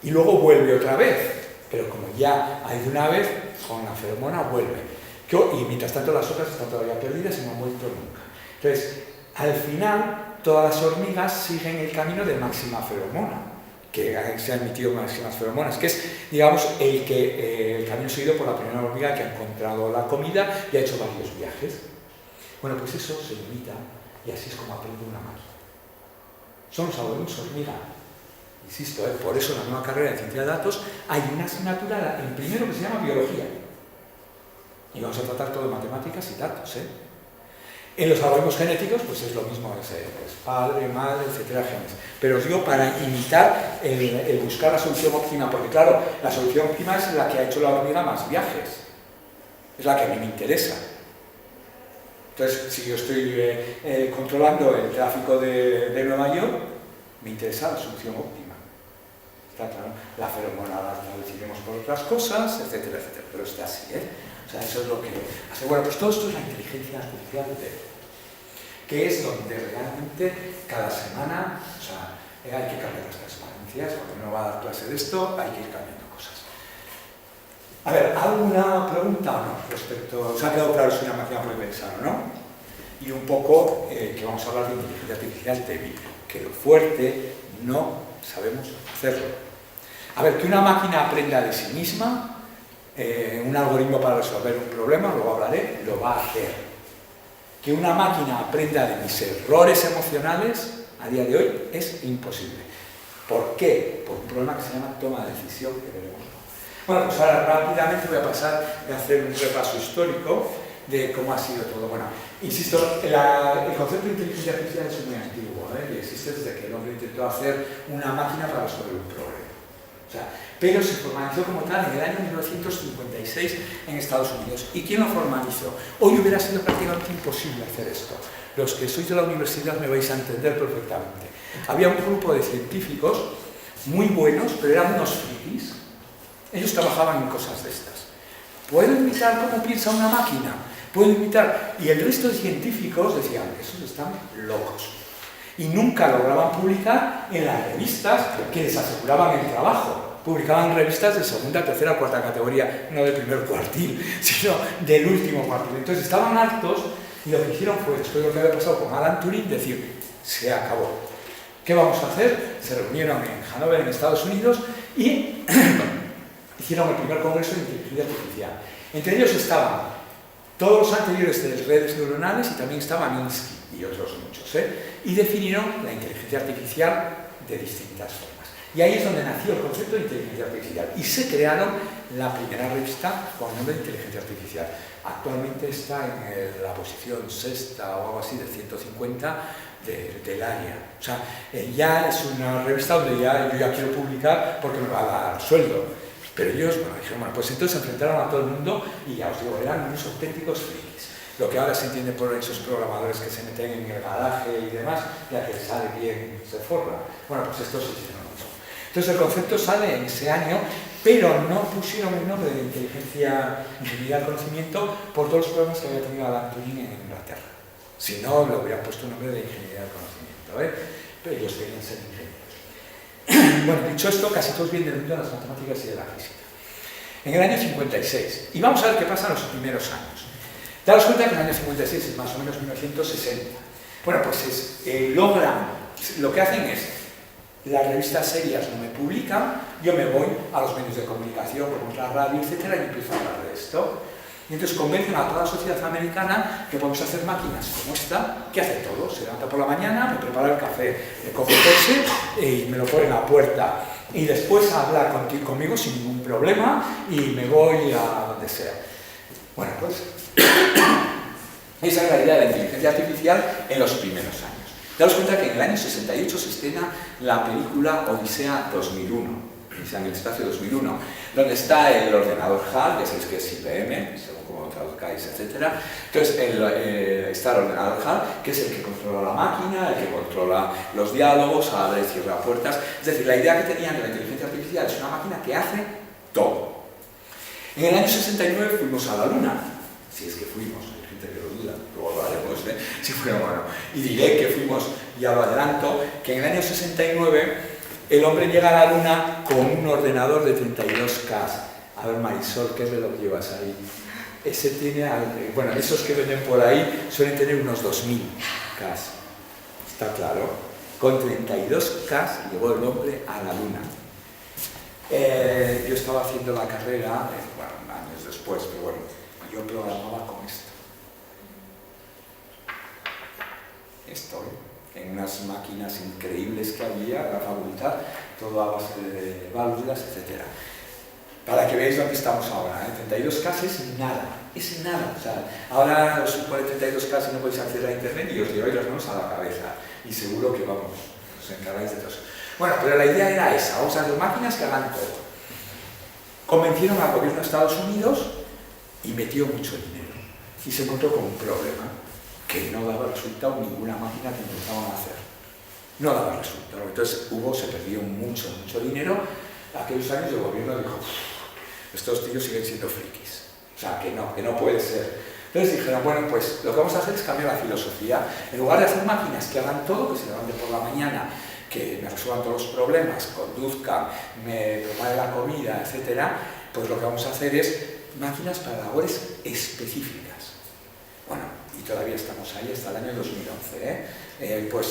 Y luego vuelve otra vez, pero como ya ha ido una vez, con la feromona vuelve. Y mientras tanto las otras están todavía perdidas y no han vuelto nunca. Entonces, al final, todas las hormigas siguen el camino de máxima feromona, que se han emitido máximas feromonas, que es, digamos, el camino seguido por la primera hormiga que ha encontrado la comida y ha hecho varios viajes. Bueno, pues eso se imita y así es como aprende una máquina. Son los algoritmos hormiga. Insisto, por eso en la nueva carrera de ciencia de datos hay una asignatura en primero que se llama biología. Y vamos a tratar todo de matemáticas y datos, En los algoritmos genéticos, pues es lo mismo, es padre, madre, etcétera, genes. Pero os digo, para imitar el buscar la solución óptima, porque claro, la solución óptima es la que ha hecho la hormiga más viajes. Es la que a mí me interesa. Entonces, si yo estoy controlando el tráfico de Nueva York, me interesa la solución óptima. Está claro, la feromona la traduciremos por otras cosas, etcétera, etcétera. Pero está así, O sea, eso es lo que hace. Bueno, pues todo esto es la inteligencia artificial que es donde realmente cada semana, o sea, hay que cambiar las transparencias, porque no va a dar clase de esto, hay que ir cambiando cosas. A ver, ¿alguna pregunta o no respecto? ¿Os ha quedado claro si una máquina puede pensar o no? Y un poco que vamos a hablar de inteligencia artificial débil, que lo fuerte no sabemos hacerlo. A ver, que una máquina aprenda de sí misma, un algoritmo para resolver un problema, luego hablaré, lo va a hacer. Que una máquina aprenda de mis errores emocionales, a día de hoy, es imposible. ¿Por qué? Por un problema que se llama toma de decisión, que veremos. Bueno, pues ahora rápidamente voy a pasar a hacer un repaso histórico de cómo ha sido todo. Bueno, insisto, el concepto de inteligencia artificial es muy antiguo, y existe desde que el hombre intentó hacer una máquina para resolver un problema. O sea, pero se formalizó como tal en el año 1956 en Estados Unidos. ¿Y quién lo formalizó? Hoy hubiera sido prácticamente imposible hacer esto. Los que sois de la universidad me vais a entender perfectamente. Había un grupo de científicos muy buenos, pero eran unos frikis. Ellos trabajaban en cosas de estas. ¿Puedo imitar cómo piensa una máquina? ¿Puedo imitar? Y el resto de científicos decían, esos están locos. Y nunca lograban publicar en las revistas que les aseguraban el trabajo. Publicaban revistas de segunda, tercera, cuarta categoría, no del primer cuartil, sino del último cuartil. Entonces estaban hartos y lo que hicieron fue, después de lo que había pasado con Alan Turing, decir, se acabó. ¿Qué vamos a hacer? Se reunieron en Hannover, en Estados Unidos, y hicieron el primer congreso de inteligencia artificial. Entre ellos estaban todos los anteriores de redes neuronales y también estaba Minsky y otros muchos, y definieron la inteligencia artificial de distintas formas. Y ahí es donde nació el concepto de inteligencia artificial y se crearon la primera revista con el nombre de inteligencia artificial. Actualmente está en la posición sexta o algo así de 150 del área. O sea, ya es una revista donde yo ya quiero publicar porque me va a dar sueldo. Pero ellos, bueno, dijeron, bueno, pues entonces se enfrentaron a todo el mundo y ya os digo, eran unos auténticos frikis. Lo que ahora se entiende por esos programadores que se meten en el garaje y demás, ya que sale bien, se forra. Bueno, pues estos se hicieron mucho. Entonces el concepto sale en ese año, pero no pusieron el nombre de ingeniería del conocimiento por todos los problemas que había tenido Alan Turing en Inglaterra. Si no, le hubieran puesto el nombre de ingeniería del conocimiento, pero ellos querían ser ingenieros. Bueno, dicho esto, casi todos vienen del mundo de las matemáticas y de la física. En el año 56, y vamos a ver qué pasa en los primeros años. Daros cuenta que en el año 56 es más o menos 1960. Bueno, pues logran, lo que hacen es, las revistas serias no me publican, yo me voy a los medios de comunicación, como la radio, etcétera, y empiezo a hablar de esto. Y entonces convencen a toda la sociedad americana que podemos hacer máquinas como esta, que hace todo. Se levanta por la mañana, me prepara el café, me coge el coche y me lo pone en la puerta. Y después habla conmigo sin ningún problema y me voy a donde sea. Bueno, pues esa es la idea de la inteligencia artificial en los primeros años. Daos cuenta que en el año 68 se estrena la película Odisea 2001. En el espacio 2001, donde está el ordenador HAL, ya sabéis que es IBM, según como lo traduzcáis, etc. Entonces está el ordenador HAL, que es el que controla la máquina, el que controla los diálogos, abre y cierra puertas. Es decir, la idea que tenían de la inteligencia artificial es una máquina que hace todo. En el año 69 fuimos a la Luna, si es que fuimos, hay gente que lo duda, luego lo haremos, si fuera bueno. Y diré que fuimos, ya lo adelanto, que en el año 69 el hombre llega a la Luna con un ordenador de 32K. A ver, Marisol, ¿qué reloj llevas ahí? Ese tiene, bueno, esos que venden por ahí suelen tener unos 2000K. Está claro. Con 32K llegó el hombre a la Luna. Yo estaba haciendo la carrera, bueno, años después, pero bueno, yo programaba con esto. En unas máquinas increíbles que había, la facultad, todo a base de válvulas, etc. Para que veáis dónde estamos ahora, 32K es nada, o sea, ahora os pone 32K y no podéis acceder a internet y os lleváis las manos a la cabeza y seguro que vamos, os encargáis de todo eso. Bueno, pero la idea era esa, vamos a hacer máquinas que hagan todo. Convencieron al gobierno de Estados Unidos y metió mucho dinero y se encontró con un problema, que no daba resultado ninguna máquina que intentaban hacer. No daba resultado. Entonces se perdió mucho dinero. Aquellos años el gobierno dijo, estos tíos siguen siendo frikis. O sea, que no puede ser. Entonces dijeron, bueno, pues lo que vamos a hacer es cambiar la filosofía. En lugar de hacer máquinas que hagan todo, que se levanten por la mañana, que me resuelvan todos los problemas, conduzcan, me preparen la comida, etc., Pues lo que vamos a hacer es máquinas para labores específicas. Bueno, y todavía estamos ahí hasta el año 2011, pues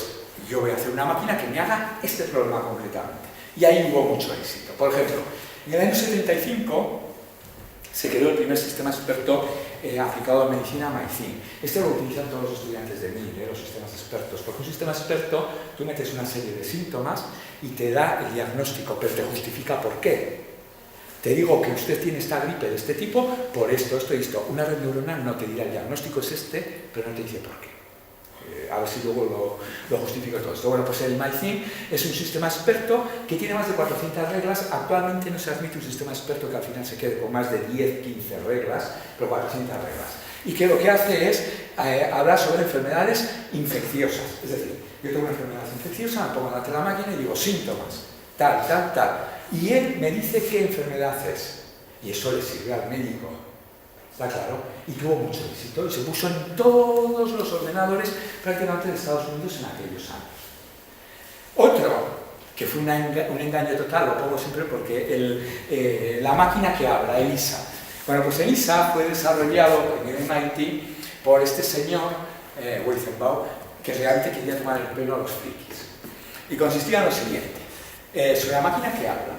yo voy a hacer una máquina que me haga este problema concretamente. Y ahí hubo mucho éxito. Por ejemplo, en el año 75 se creó el primer sistema experto aplicado a medicina, MyCin. Este lo utilizan todos los estudiantes de MIR, los sistemas expertos, porque un sistema experto, tú metes una serie de síntomas y te da el diagnóstico, pero te justifica por qué. Te digo que usted tiene esta gripe de este tipo por esto, esto y esto. Una red neuronal no te dirá el diagnóstico es este, pero no te dice por qué. A ver si luego lo justifico todo esto. Bueno, pues el MyCin es un sistema experto que tiene más de 400 reglas. Actualmente no se admite un sistema experto que al final se quede con más de 10, 15 reglas, pero 400 reglas. Y que lo que hace es hablar sobre enfermedades infecciosas. Es decir, yo tengo una enfermedad infecciosa, me pongo delante de la máquina y digo síntomas, tal, tal, tal. Y él me dice qué enfermedad es. Y eso le sirve al médico. ¿Está claro? Y tuvo mucho éxito y se puso en todos los ordenadores prácticamente de Estados Unidos en aquellos años. Otro, que fue un engaño total, lo pongo siempre porque la máquina que habla, ELISA. Bueno, pues ELISA fue desarrollado en el MIT por este señor, Weizenbaum, que realmente quería tomar el pelo a los frikis. Y consistía en lo siguiente. Sobre la máquina que habla.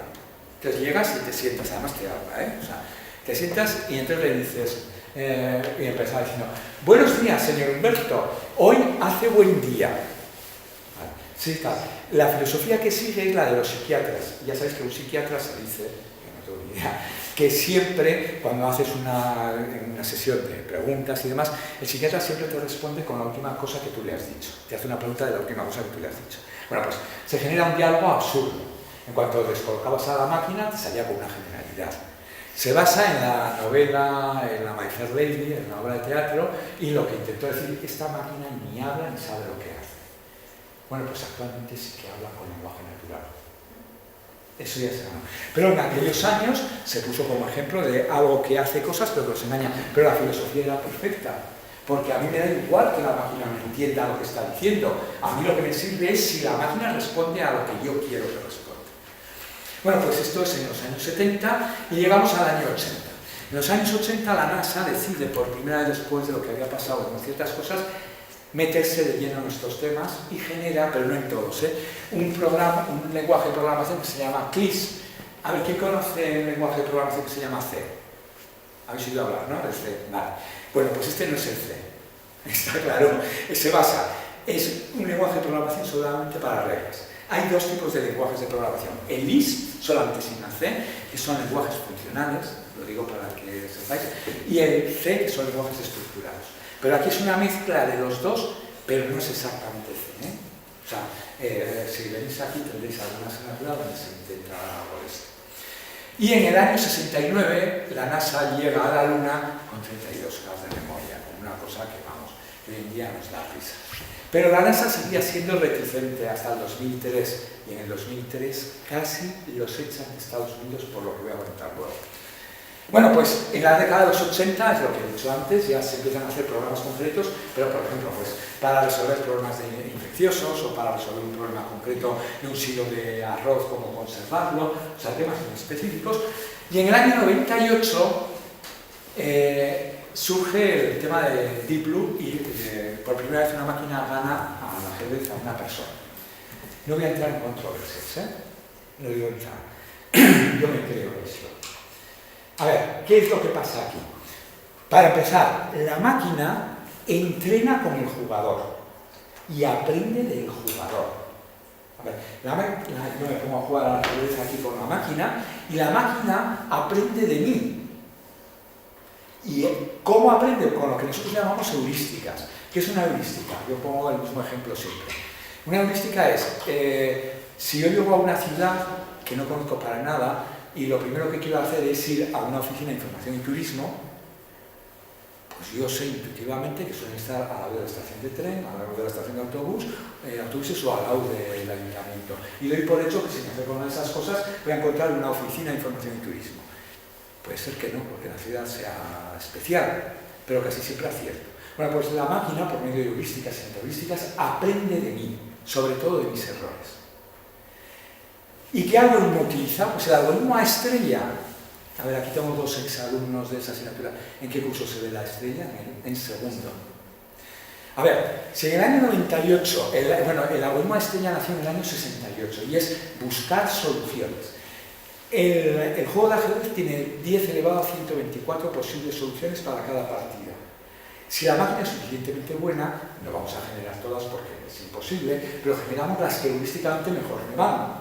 Entonces llegas y te sientas, además te habla, O sea, te sientas y entonces le dices, y empezaba diciendo, buenos días, señor Humberto, hoy hace buen día. Vale. Sí, está. La filosofía que sigue es la de los psiquiatras. Ya sabéis que un psiquiatra se dice, que no tengo ni idea, que siempre, cuando haces una sesión de preguntas y demás, el psiquiatra siempre te responde con la última cosa que tú le has dicho. Te hace una pregunta de la última cosa que tú le has dicho. Bueno, pues se genera un diálogo absurdo. En cuanto descolocabas a la máquina, te salía con una generalidad. Se basa en la novela, en la My Fair Lady, en la obra de teatro, y lo que intentó decir, esta máquina ni habla ni sabe lo que hace. Bueno, pues actualmente sí que habla con lenguaje natural. Eso ya se ganó. Pero en aquellos años se puso como ejemplo de algo que hace cosas pero que los engaña. Pero la filosofía era perfecta. Porque a mí me da igual que la máquina me entienda lo que está diciendo. A mí lo que me sirve es si la máquina responde a lo que yo quiero que responda. Bueno, pues esto es en los años 70 y llegamos al año 80. En los años 80 la NASA decide, por primera vez después de lo que había pasado con ciertas cosas, meterse de lleno en estos temas y genera, pero no en todos, un lenguaje de programación que se llama CLIS. A ver, ¿quién conoce el lenguaje de programación que se llama C? Habéis oído hablar, ¿no? El C. Vale. Bueno, pues este no es el C. Está claro. Es un lenguaje de programación solamente para reglas. Hay dos tipos de lenguajes de programación. El Lisp, solamente sin la C, que son lenguajes funcionales, lo digo para que sepáis, y el C, que son lenguajes estructurados. Pero aquí es una mezcla de los dos, pero no es exactamente C. O sea, si venís aquí tendréis alguna asignatura donde se intenta algo de esto. Y en el año 69 la NASA llega a la Luna con 32 K de memoria, con una cosa que, vamos, que hoy en día nos da prisa. Pero la NASA seguía siendo reticente hasta el 2003, y en el 2003 casi los echan de Estados Unidos, por lo que voy a comentar luego. Bueno, pues en la década de los 80, es lo que he dicho antes, ya se empiezan a hacer programas concretos, pero por ejemplo, pues para resolver problemas infecciosos o para resolver un problema concreto de un silo de arroz, cómo conservarlo, o sea, temas muy específicos. Y en el año 98 surge el tema de Deep Blue y por primera vez una máquina gana al ajedrez a una persona. No voy a entrar en controversias, no digo nada. Yo me creo eso. A ver, ¿qué es lo que pasa aquí? Para empezar, la máquina entrena con el jugador y aprende del jugador. A ver, yo me pongo a jugar al ajedrez aquí con la máquina y la máquina aprende de mí. ¿Y cómo aprende? Con lo que nosotros llamamos heurísticas. ¿Qué es una heurística? Yo pongo el mismo ejemplo siempre. Una heurística es, si yo llego a una ciudad que no conozco para nada y lo primero que quiero hacer es ir a una oficina de información y turismo, pues yo sé intuitivamente que suelen estar al lado de la estación de tren, al lado de la estación de autobuses o al lado del ayuntamiento. Y doy por hecho que si me acerco a una de esas cosas voy a encontrar una oficina de información y turismo. Puede ser que no, porque la ciudad sea especial, pero casi siempre acierto. Bueno, pues la máquina, por medio de heurísticas y antiheurísticas, aprende de mí, sobre todo de mis errores. ¿Y qué algoritmo utiliza? Pues el algoritmo A estrella A ver, aquí tengo 2 exalumnos de esa asignatura. ¿En qué curso se ve la estrella? En segundo. A ver, si en el año 98, el algoritmo de estrella nació en el año 68 y es buscar soluciones. El juego de ajedrez tiene 10 elevado a 124 posibles soluciones para cada partida. Si la máquina es suficientemente buena, no vamos a generar todas porque es imposible, pero generamos las que heurísticamente mejor me van.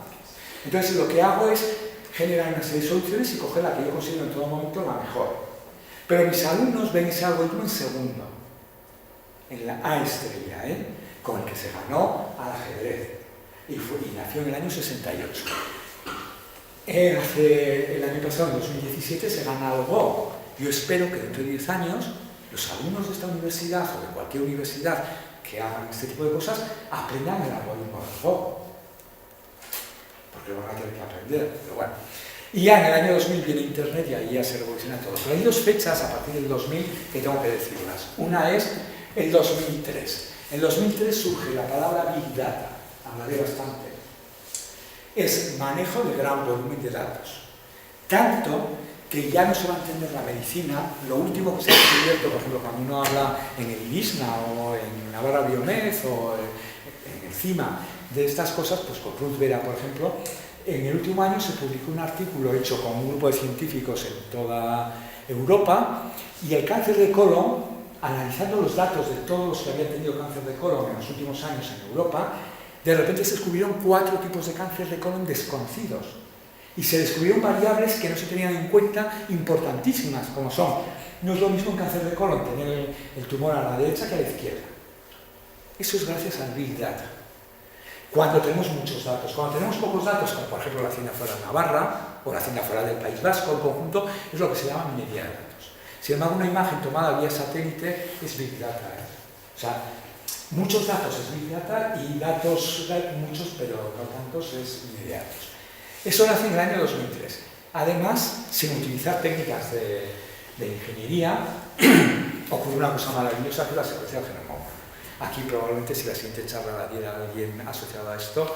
Entonces lo que hago es generar una serie de soluciones y coger la que yo considero en todo momento la mejor. Pero mis alumnos ven ese algoritmo en segundo, en la A estrella, con el que se ganó al ajedrez. Y nació en el año 68. El año pasado, en 2017, se gana al Go. Yo espero que dentro de 10 años los alumnos de esta universidad o de cualquier universidad que hagan este tipo de cosas aprendan el algoritmo del Go. Porque lo van a tener que aprender, pero bueno. Y ya en el año 2000 viene Internet y ahí ya se revoluciona todo. Pero hay 2 fechas a partir del 2000 que tengo que decirlas. Una es el 2003. En 2003 surge la palabra Big Data. Hablaré bastante. Es manejo de gran volumen de datos. Tanto que ya no se va a entender la medicina. Lo último que se ha descubierto, por ejemplo, cuando uno habla en el INISNA o en Navarra Biomed o en el CIMA de estas cosas, pues con Ruth Vera, por ejemplo, en el último año se publicó un artículo hecho con un grupo de científicos en toda Europa y el cáncer de colon, analizando los datos de todos los que habían tenido cáncer de colon en los últimos años en Europa, de repente se descubrieron 4 tipos de cáncer de colon desconocidos. Y se descubrieron variables que no se tenían en cuenta importantísimas, como son, no es lo mismo un cáncer de colon tener el tumor a la derecha que a la izquierda. Eso es gracias al Big Data. Cuando tenemos muchos datos, cuando tenemos pocos datos, como por ejemplo la Hacienda Foral de Navarra o la Hacienda Foral del País Vasco, el conjunto, es lo que se llama minería de datos. Sin embargo, una imagen tomada vía satélite es Big Data. O sea, muchos datos es Big Data y datos muchos, pero no tantos, es minería de datos. Eso nace en el año 2003. Además, sin utilizar técnicas de ingeniería, ocurre una cosa maravillosa que es la secuencia del genoma humano. Aquí probablemente si la siguiente charla la diera alguien asociado a esto,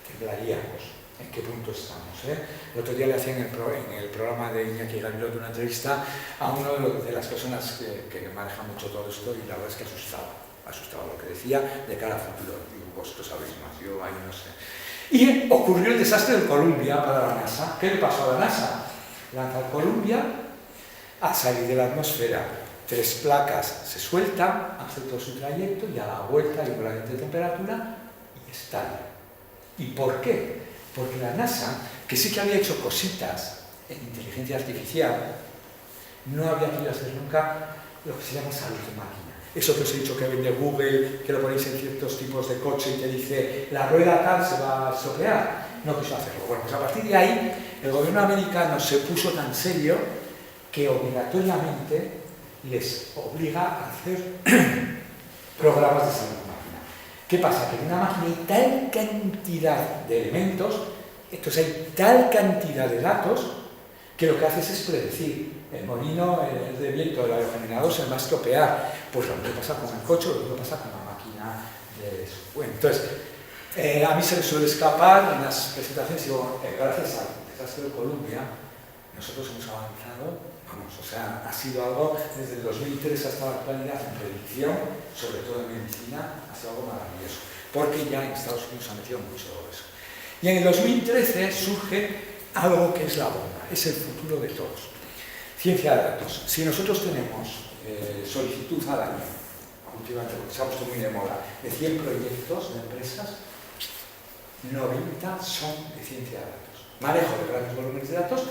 temblaríamos en qué punto estamos. El otro día le hacían en el programa de Iñaki Gabilondo una entrevista a una de las personas que maneja mucho todo esto y la verdad es que asustaba lo que decía de cara a futuro. Digo, vosotros sabéis más, yo ahí no sé. Y ocurrió el desastre del Columbia para la NASA. ¿Qué le pasó a la NASA? Lanza el Columbia a salir de la atmósfera. 3 placas se sueltan, hace todo su trayecto y a la vuelta hay un gradiente de temperatura y estalla. ¿Y por qué? Porque la NASA, que sí que había hecho cositas en inteligencia artificial, no había querido hacer nunca lo que se llama salud de máquina. Eso que os he dicho que vende Google, que lo ponéis en ciertos tipos de coche y te dice la rueda tal se va a estropear. No quiso hacerlo. Bueno, pues a partir de ahí el gobierno americano se puso tan serio que obligatoriamente les obliga a hacer programas de salud de máquina. ¿Qué pasa? Que en una máquina hay tal cantidad de elementos, entonces hay tal cantidad de datos, que lo que haces es predecir. El molino de viento del aerogenerador se va a estropear. Pues lo que pasa con el coche, lo que pasa con la máquina de eso. Bueno, entonces, a mí se me suele escapar en las presentaciones, digo, gracias al desastre de Columbia, nosotros hemos avanzado, vamos, o sea, ha sido algo, desde el 2003 hasta la actualidad, en predicción, sobre todo en medicina, ha sido algo maravilloso, porque ya en Estados Unidos ha metido mucho eso. Y en el 2013 surge algo que es la bomba, es el futuro de todos. Ciencia de datos. Si nosotros tenemos solicitud al año, últimamente porque se ha puesto muy de moda, de 100 proyectos de empresas, 90 son de ciencia de datos. Manejo de grandes volúmenes de datos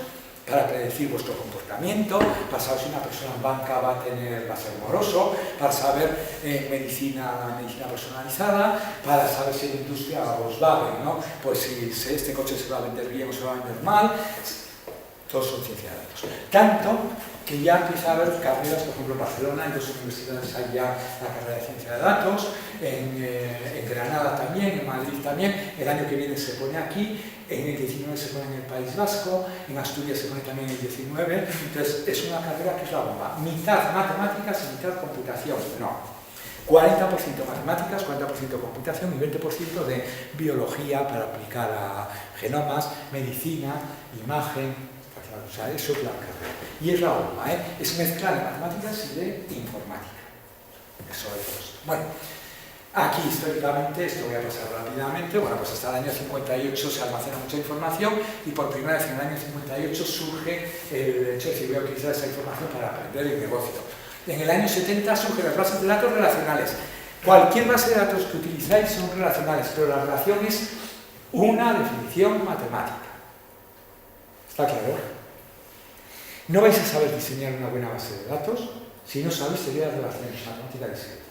para predecir vuestro comportamiento, para saber si una persona en banca va a ser moroso, para saber medicina personalizada, para saber si en industria Volkswagen, ¿no? Pues si este coche se va a vender bien o se va a vender mal. Todos son ciencia de datos. Tanto que ya empieza a haber carreras, por ejemplo en Barcelona, en 2 universidades hay ya la carrera de ciencia de datos, en Granada también, en Madrid también, el año que viene se pone aquí, en el 19 se pone en el País Vasco, en Asturias se pone también en el 19, entonces es una carrera que es la bomba. Mitad matemáticas y mitad computación, no. 40% matemáticas, 40% computación y 20% de biología para aplicar a genomas, medicina, imagen, O sea, eso es la carrera. Y es la UMA, es mezcla de matemáticas y de informática. Eso es todo esto. Bueno, aquí históricamente, esto voy a pasar rápidamente, bueno, pues hasta el año 58 se almacena mucha información y por primera vez en el año 58 surge el hecho de decir, voy a utilizar esa información para aprender el negocio. En el año 70 surgen las bases de datos relacionales. Cualquier base de datos que utilizáis son relacionales, pero la relación es una definición matemática. ¿Está claro? No vais a saber diseñar una buena base de datos si no sabéis teoría de relaciones matemáticas discreta.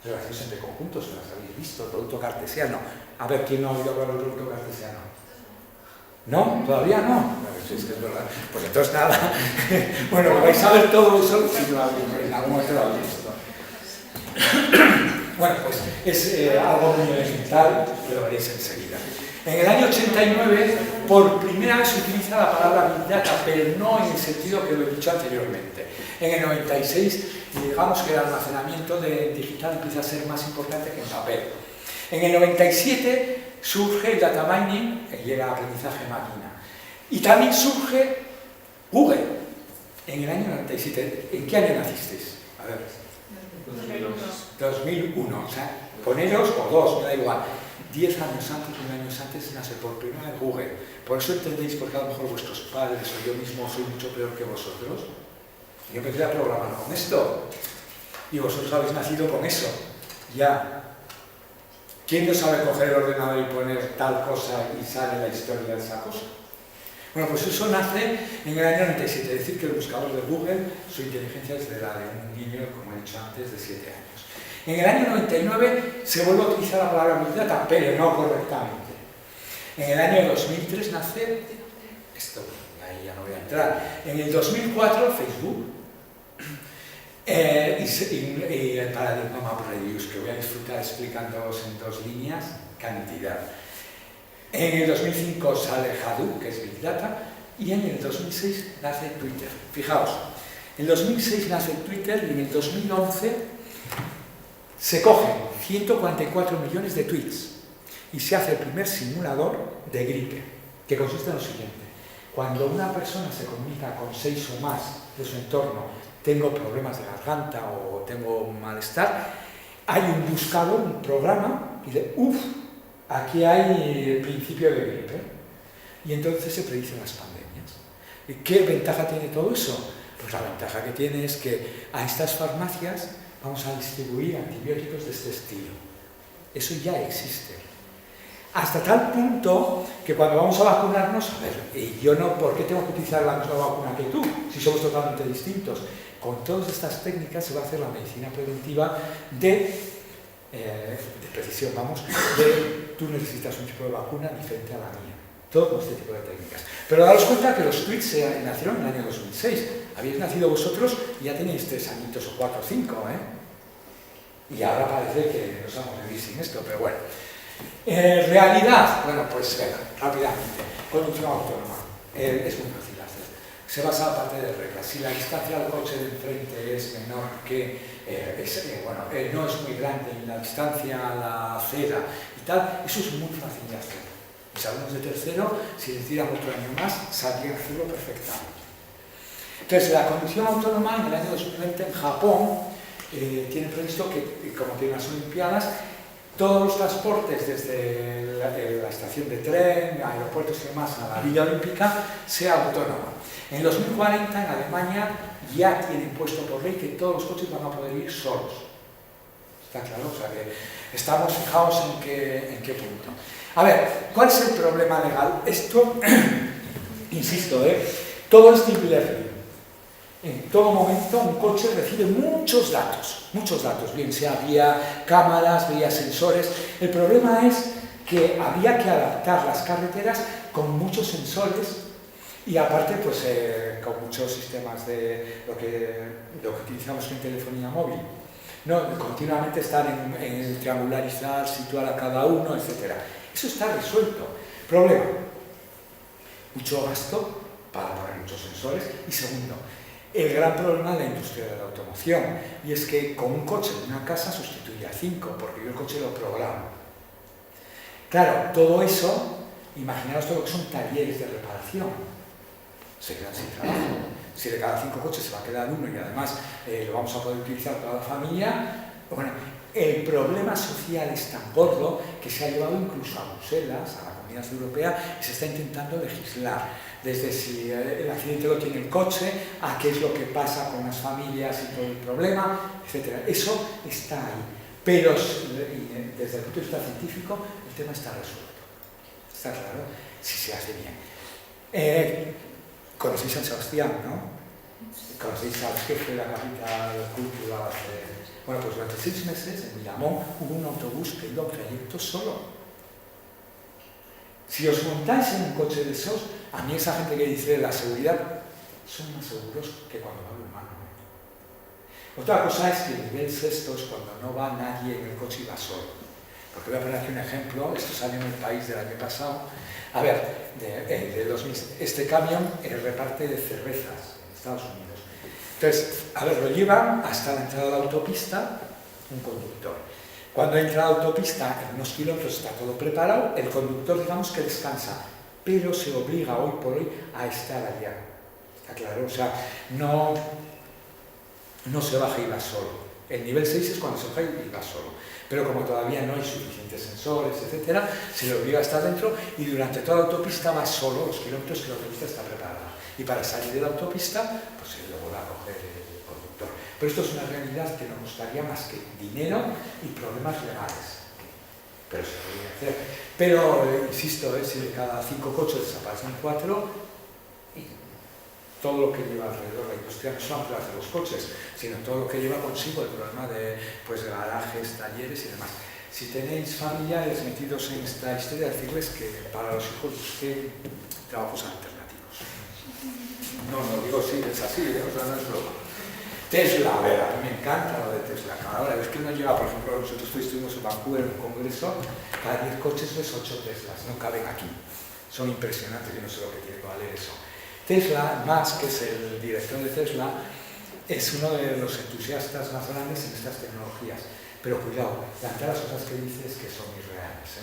Relaciones entre conjuntos, que las habéis visto, producto cartesiano. A ver, ¿quién no ha oído hablar del producto cartesiano? ¿No? ¿Todavía no? Es que es verdad. Pues entonces nada. Bueno, lo vais a ver todo eso si no en algún momento lo habéis visto. Bueno, pues es algo muy elemental, lo veréis enseguida. En el año 89, por primera vez se utiliza la palabra Big Data, pero no en el sentido que lo he dicho anteriormente. En el 96, digamos que el almacenamiento digital empieza a ser más importante que en papel. En el 97 surge el data mining y el aprendizaje máquina. Y también surge Google en el año 97. ¿En qué año nacisteis? A ver. 2001. O sea, poneros o dos, me da igual. 10 años antes, 9 años antes, nace por primera vez Google. Por eso entendéis por qué a lo mejor vuestros padres o yo mismo soy mucho peor que vosotros. Yo empecé a programar con esto. Y vosotros habéis nacido con eso. Ya. ¿Quién no sabe coger el ordenador y poner tal cosa y sale la historia de esa cosa? Bueno, pues eso nace en el año 97. Es decir, que el buscador de Google, su inteligencia es de la de un niño, como he dicho antes, de 7 años. En el año 99 se vuelve a utilizar la palabra Big Data, pero no correctamente. En el año 2003 nace, esto, ahí ya no voy a entrar, en el 2004 Facebook y el paradigma MapReduce, que voy a disfrutar explicándoos en 2 líneas, cantidad. En el 2005 sale Hadoop, que es Big Data, y en el 2006 nace Twitter. Fijaos, en el 2006 nace Twitter y en el 2011 se cogen 144 millones de tweets y se hace el primer simulador de gripe, que consiste en lo siguiente. Cuando una persona se comunica con 6 o más de su entorno, tengo problemas de garganta o tengo un malestar, hay un buscador, un programa, y dice, uff, aquí hay el principio de gripe. Y entonces se predicen las pandemias. ¿Y qué ventaja tiene todo eso? Pues la ventaja que tiene es que a estas farmacias vamos a distribuir antibióticos de este estilo. Eso ya existe. Hasta tal punto que cuando vamos a vacunarnos, a ver, y yo no, ¿por qué tengo que utilizar la misma vacuna que tú? Si somos totalmente distintos. Con todas estas técnicas se va a hacer la medicina preventiva de precisión, vamos, de tú necesitas un tipo de vacuna diferente a la mía. Todo este tipo de técnicas. Pero daros cuenta que los tweets se nacieron en el año 2006. Habéis nacido vosotros y ya tenéis 3 añitos o 4 o 5, Y ahora parece que nos vamos a vivir sin esto, pero bueno. Realidad, bueno, pues rápidamente. Conducción autónoma. Es muy fácil hacer. Se basa a partir de reglas. Si la distancia al coche de enfrente es menor que, no es muy grande y la distancia a la acera y tal, eso es muy fácil de hacer. Mis alumnos de tercero, si decidan otro año más, sabrían hacerlo perfectamente. Entonces, la conducción autónoma en el año 2020 en Japón tiene previsto que, como tiene las Olimpiadas, todos los transportes desde la estación de tren, aeropuertos y demás a la Villa Olímpica sea autónoma. En 2040 en Alemania ya tienen puesto por ley que todos los coches van a poder ir solos. ¿Está claro? O sea que estamos fijados en qué punto. A ver, ¿cuál es el problema legal? Esto, insisto, todo es deep learning. En todo momento un coche recibe muchos datos, bien sea vía cámaras, vía sensores. El problema es que había que adaptar las carreteras con muchos sensores y aparte pues con muchos sistemas de lo que utilizamos en telefonía móvil. No, continuamente estar en triangularizar, situar a cada uno, etc. Eso está resuelto. Problema, mucho gasto para poner muchos sensores. Y segundo, el gran problema de la industria de la automoción, y es que con un coche de una casa sustituye a 5, porque yo el coche lo programo. Claro, todo eso, imaginaos todo lo que son talleres de reparación. se quedan sin trabajo. Si de cada 5 coches se va a quedar uno y además lo vamos a poder utilizar toda la familia, bueno, el problema social es tan gordo que se ha llevado incluso a Bruselas, a la Comunidad Europea, y se está intentando legislar. Desde si el accidente lo tiene el coche, a qué es lo que pasa con las familias y todo el problema, etc. Eso está ahí. Pero desde el punto de vista científico, el tema está resuelto. Está claro, si se hace bien. Conocéis San Sebastián, ¿no? Conocéis al jefe de la capital cultural. Bueno, pues durante 6 meses en Miramón hubo un autobús que iba a un trayecto solo. Si os montáis en un coche de esos, a mí esa gente que dice de la seguridad, son más seguros que cuando va un humano. Otra cosa es que el nivel sexto es cuando no va nadie en el coche y va solo. Porque voy a poner aquí un ejemplo, esto salió en El País del año pasado. A ver, este camión reparte de cervezas en Estados Unidos. Entonces, a ver, lo llevan hasta la entrada de la autopista un conductor. Cuando entra a la autopista, en unos kilómetros está todo preparado, el conductor digamos que descansa, pero se obliga hoy por hoy a estar allá. ¿Está claro? O sea, no se baja y va solo. El nivel 6 es cuando se baja y va solo. Pero como todavía no hay suficientes sensores, etc., se le obliga a estar dentro y durante toda la autopista va solo los kilómetros que la autopista está preparada. Y para salir de la autopista, pues se le vuelve a coger el conductor. Pero esto es una realidad que no costaría más que dinero y problemas legales. Pero se podría hacer. Pero, insisto, si de cada 5 coches desaparecen 4, todo lo que lleva alrededor la industria no solamente hace los coches, sino todo lo que lleva consigo el problema de garajes, talleres y demás. Si tenéis familiares metidos en esta historia, decirles que para los hijos busquen trabajos alternativos. No digo sí, es así, o sea, no es broma. Tesla, a ver, a mí me encanta lo de Tesla. Ahora es que uno lleva, por ejemplo, nosotros estuvimos en Vancouver en un congreso, cada 10 coches ves 8 Teslas, no caben aquí. Son impresionantes, yo no sé lo que tiene que valer eso. Tesla, Musk, que es el director de Tesla, es uno de los entusiastas más grandes en estas tecnologías. Pero cuidado, tantas las cosas que dice es que son irreales.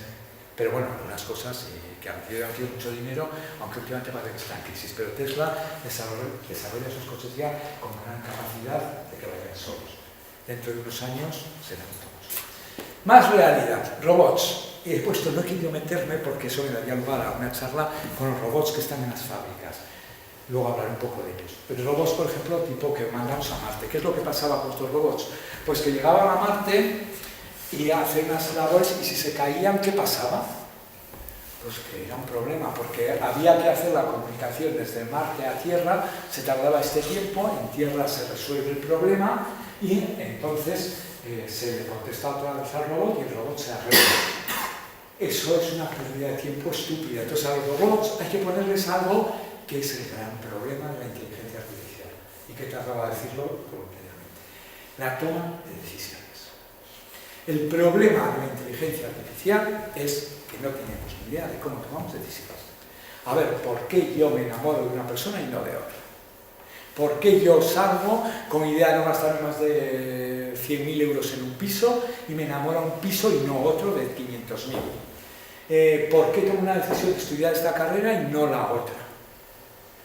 Pero bueno, algunas cosas que han tenido mucho dinero, aunque últimamente parece que está en crisis. Pero Tesla desarrolla sus coches ya con gran capacidad de que vayan solos. Dentro de unos años serán todos. Más realidad, robots. Y he puesto, no he querido meterme porque eso me daría lugar a una charla con los robots que están en las fábricas. Luego hablaré un poco de ellos. Pero robots, por ejemplo, tipo que mandamos a Marte. ¿Qué es lo que pasaba con estos robots? Pues que llegaban a Marte y hacían unas labores y si se caían, ¿qué pasaba? Pues que era un problema, porque había que hacer la comunicación desde Marte a Tierra, se tardaba este tiempo, en Tierra se resuelve el problema y entonces se le contesta otra vez al robot y el robot se arregla. Eso es una pérdida de tiempo estúpida. Entonces a los robots hay que ponerles algo que es el gran problema de la inteligencia artificial y que trataba de decirlo voluntariamente. La toma de decisiones. El problema de la inteligencia artificial es que no tenemos ni idea de cómo tomamos decisiones. A ver, ¿por qué yo me enamoro de una persona y no de otra? ¿Por qué yo salgo con idea de no gastar más de 100.000 euros en un piso y me enamoro a un piso y no otro de 500.000? ¿Por qué tomo una decisión de estudiar esta carrera y no la otra?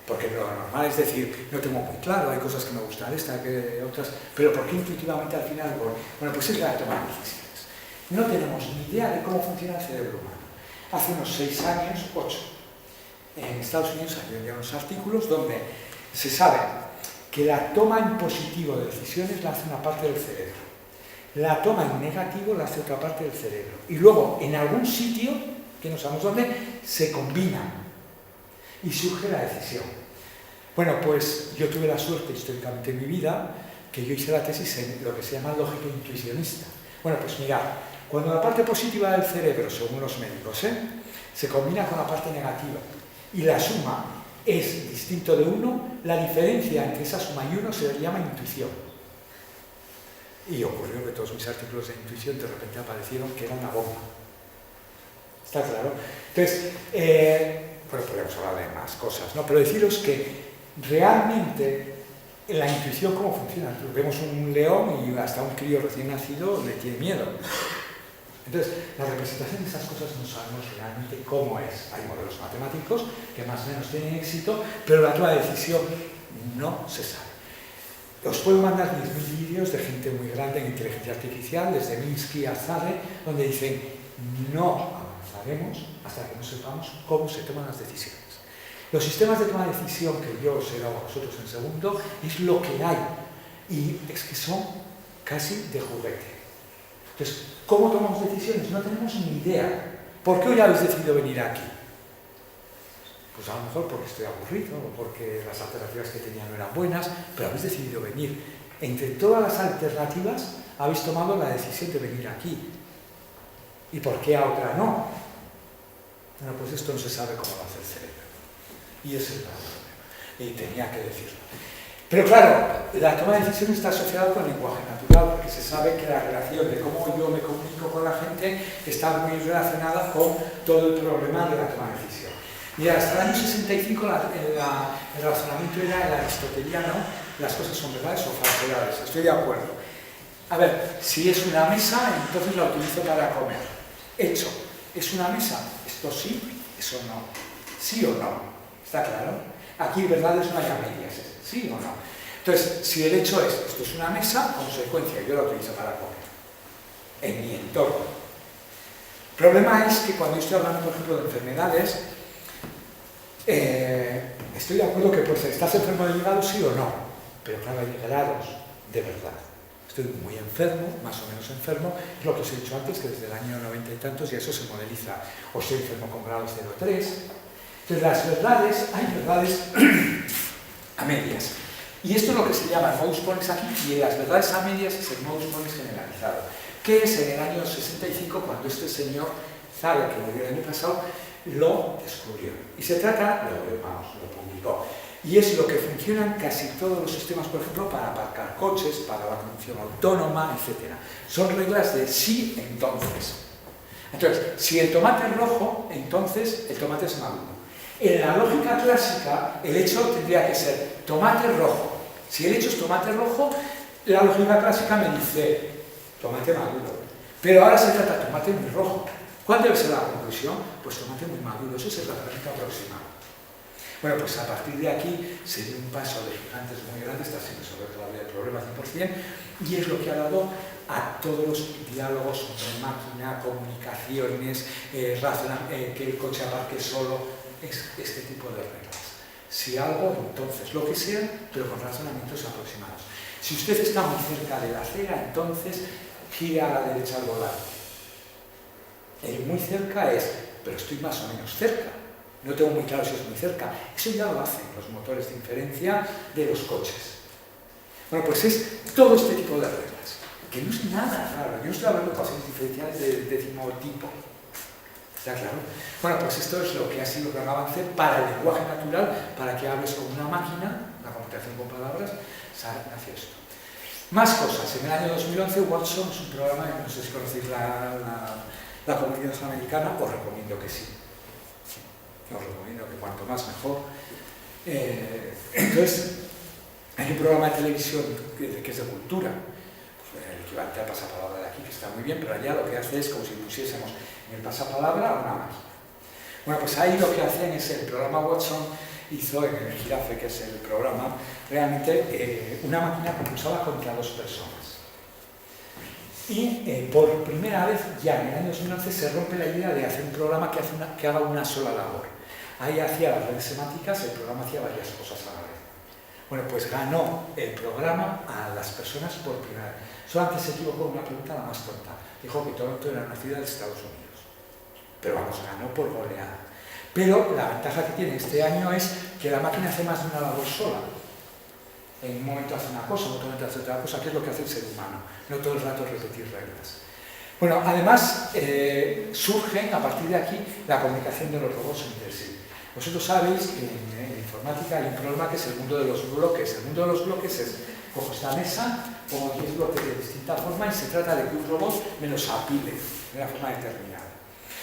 Porque lo normal es decir, no tengo muy claro, hay cosas que me gustan esta, que otras, pero ¿por qué intuitivamente al final voy? Bueno, pues es la toma de decisiones. No tenemos ni idea de cómo funciona el cerebro humano. Hace unos 6 años, 8, en Estados Unidos salieron ya unos artículos donde se sabe que la toma en positivo de decisiones la hace una parte del cerebro, la toma en negativo la hace otra parte del cerebro, y luego en algún sitio, que no sabemos dónde, se combinan y surge la decisión. Bueno, pues yo tuve la suerte históricamente en mi vida que yo hice la tesis en lo que se llama lógica intuicionista. Bueno, pues mirad, cuando la parte positiva del cerebro, según los médicos, se combina con la parte negativa y la suma es distinto de 1, la diferencia entre esa suma y 1 se le llama intuición. Y ocurrió que todos mis artículos de intuición de repente aparecieron que era una bomba. ¿Está claro? Entonces, bueno, podemos hablar de más cosas, ¿no? Pero deciros que realmente la intuición, ¿cómo funciona? Vemos un león y hasta un crío recién nacido le tiene miedo. Entonces, la representación de esas cosas no sabemos realmente cómo es. Hay modelos matemáticos que más o menos tienen éxito, pero la toma de decisión no se sabe. Os puedo mandar 10.000 vídeos de gente muy grande en inteligencia artificial, desde Minsky a Zare, donde dicen no avanzaremos hasta que no sepamos cómo se toman las decisiones. Los sistemas de toma de decisión que yo os he dado a vosotros en segundo es lo que hay, y es que son casi de juguete. Entonces, ¿cómo tomamos decisiones? No tenemos ni idea. ¿Por qué hoy habéis decidido venir aquí? Pues a lo mejor porque estoy aburrido o porque las alternativas que tenía no eran buenas, pero habéis decidido venir. Entre todas las alternativas habéis tomado la decisión de venir aquí. ¿Y por qué a otra no? Bueno, pues esto no se sabe cómo lo hace el cerebro. Y ese es el problema. Y tenía que decirlo. Pero claro, la toma de decisiones está asociada con el lenguaje natural, porque se sabe que la relación de cómo yo me comunico con la gente está muy relacionada con todo el problema de la toma de decisión. Y hasta el año 65 el razonamiento era el aristoteliano, las cosas son verdades o falsedades. Estoy de acuerdo. A ver, si es una mesa, entonces la utilizo para comer. Hecho, ¿es una mesa? Esto sí, eso no. ¿Sí o no? ¿Está claro? Aquí verdades no hay a medias, ¿sí o no? Entonces, si el hecho es, esto es una mesa, consecuencia, yo la utilizo para comer. En mi entorno. El problema es que cuando yo estoy hablando, por ejemplo, de enfermedades, estoy de acuerdo que pues, estás enfermo del hígado, sí o no, pero claro, hay grados de verdad. Estoy muy enfermo, más o menos enfermo, es lo que os he dicho antes, que desde el año 90 y tantos, y eso se modeliza, o estoy enfermo con grados 0,3. Entonces, las verdades, hay verdades a medias. Y esto es lo que se llama el modus ponens aquí, y las verdades a medias es el modus ponens generalizado, que es en el año 65, cuando este señor, Zare, que murió el año pasado, lo descubrió. Y se trata, lo publicó. Y es lo que funcionan casi todos los sistemas, por ejemplo, para aparcar coches, para la conducción autónoma, etc. Son reglas de sí, entonces. Entonces, si el tomate es rojo, entonces el tomate es maduro. En la lógica clásica, el hecho tendría que ser tomate rojo. Si el hecho es tomate rojo, la lógica clásica me dice tomate maduro. Pero ahora se trata de tomate muy rojo. ¿Cuál debe ser la conclusión? Pues tomate muy maduro. Eso es la lógica aproximada. Bueno, pues a partir de aquí se dio un paso de gigantes muy grande, está sin resolver todavía el problema 100%, y es lo que ha dado a todos los diálogos sobre máquina, comunicaciones, que el coche aparque solo, este tipo de reglas. Si algo, entonces lo que sea, pero con razonamientos aproximados. Si usted está muy cerca de la acera, entonces gire a la derecha al volante. El muy cerca es, pero estoy más o menos cerca. No tengo muy claro si es muy cerca. Eso ya lo hacen los motores de inferencia de los coches. Bueno, pues es todo este tipo de reglas, que no es nada raro. Yo no estoy hablando de ecuaciones diferenciales de décimo tipo. ¿Está claro? Bueno, pues esto es lo que ha sido un gran avance para el lenguaje natural, para que hables con una máquina, la computación con palabras, hace esto. Más cosas. En el año 2011, Watson es un programa, no sé si conocéis la comunidad americana, os recomiendo que sí. Os recomiendo que cuanto más mejor. Entonces, hay un programa de televisión que es de cultura, pues el equivalente al pasapalabra de aquí, que está muy bien, pero allá lo que hace es como si pusiésemos en el pasapalabra una máquina. Bueno, pues ahí lo que hacen es el programa Watson hizo en el Girafe, que es el programa, realmente una máquina concursaba contra 2 personas. Y por primera vez, ya en el año 2011, se rompe la idea de hacer un programa que haga una sola labor. Ahí hacía las redes semánticas, el programa hacía varias cosas a la vez. Bueno, pues ganó el programa a las personas por primera vez. Solamente se equivocó en una pregunta, la más tonta. Dijo que Toronto era una ciudad de Estados Unidos. Pero vamos, ganó por goleada. Pero la ventaja que tiene este año es que la máquina hace más de una labor sola. En un momento hace una cosa, en otro momento hace otra cosa, que es lo que hace el ser humano. No todo el rato repetir reglas. Bueno, además surge a partir de aquí la comunicación de los robots entre sí. Vosotros sabéis que en informática hay un problema que es el mundo de los bloques. El mundo de los bloques es, cojo esta mesa, pongo 10 bloques de distinta forma y se trata de que un robot me los apile de una forma determinada.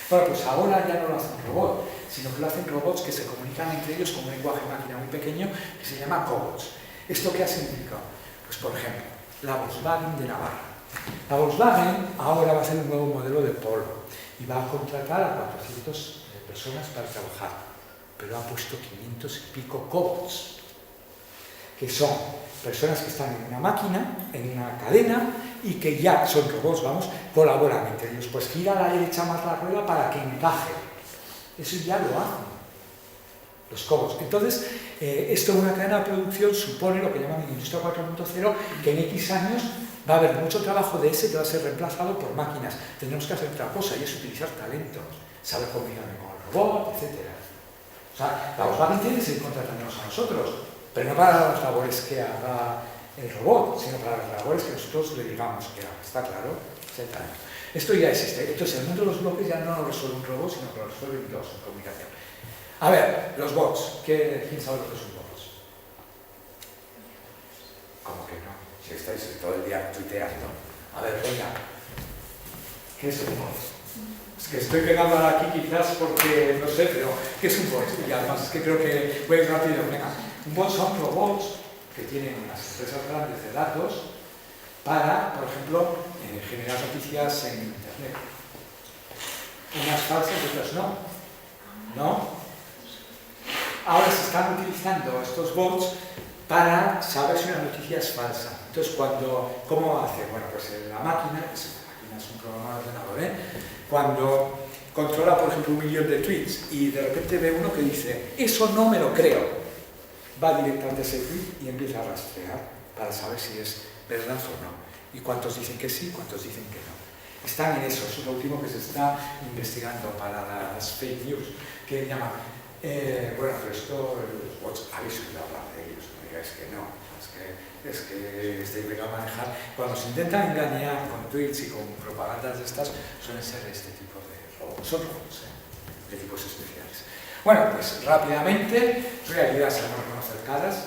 Bueno, pues ahora ya no lo hace un robot, sino que lo hacen robots que se comunican entre ellos con un lenguaje máquina muy pequeño que se llama cobots. ¿Esto qué ha significado? Pues, por ejemplo, la Volkswagen de Navarra. La Volkswagen ahora va a hacer un nuevo modelo de Polo y va a contratar a 400 personas para trabajar, pero ha puesto 500 y pico cobots, que son personas que están en una máquina, en una cadena, y que ya son robots, vamos, colaboran entre ellos. Pues gira a la derecha más la rueda para que encaje. Eso ya lo hacen los cobots. Entonces, esto de una cadena de producción supone lo que llaman industria 4.0, que en X años va a haber mucho trabajo de ese que va a ser reemplazado por máquinas. Tendremos que hacer otra cosa, y es utilizar talentos, saber combinarme con el robot, etc. O sea, la Volkswagen tiene que seguir contratándonos a nosotros, pero no para las labores que haga el robot, sino para las labores que nosotros le digamos que haga. ¿Está claro? Exactamente. Esto ya existe. Entonces, el mundo de los bloques ya no lo resuelve un robot, sino que lo resuelven dos en comunicación. A ver, los bots. ¿Quién sabe lo que son bots? ¿Cómo que no? Si estáis todo el día tuiteando. A ver, venga. ¿Qué es un bot? Es que estoy pegando aquí quizás porque, no sé, pero ¿qué es un bot? Y además es que creo que voy a ir rápido. Venga, un bot son robots que tienen unas empresas grandes de datos para, por ejemplo, generar noticias en Internet. Unas falsas y otras no. ¿No? Ahora se están utilizando estos bots para saber si una noticia es falsa. Entonces, ¿cómo hace? Bueno, pues la máquina es un programa de ordenador, cuando controla, por ejemplo, 1 millón de tweets y de repente ve uno que dice, eso no me lo creo, va directamente a ese tweet y empieza a rastrear para saber si es verdad o no. Y cuántos dicen que sí, cuántos dicen que no. Están en eso es lo último que se está investigando para las fake news, que llaman. Bueno, pero esto, los bots, habéis oído hablar de ellos, no digáis que no, es que deben manejar. Cuando se intentan engañar con tweets y con propagandas de estas, suelen ser este tipo de robots, son robots, de tipos especiales. Bueno, pues rápidamente, voy a ayudar a no reconocer caras,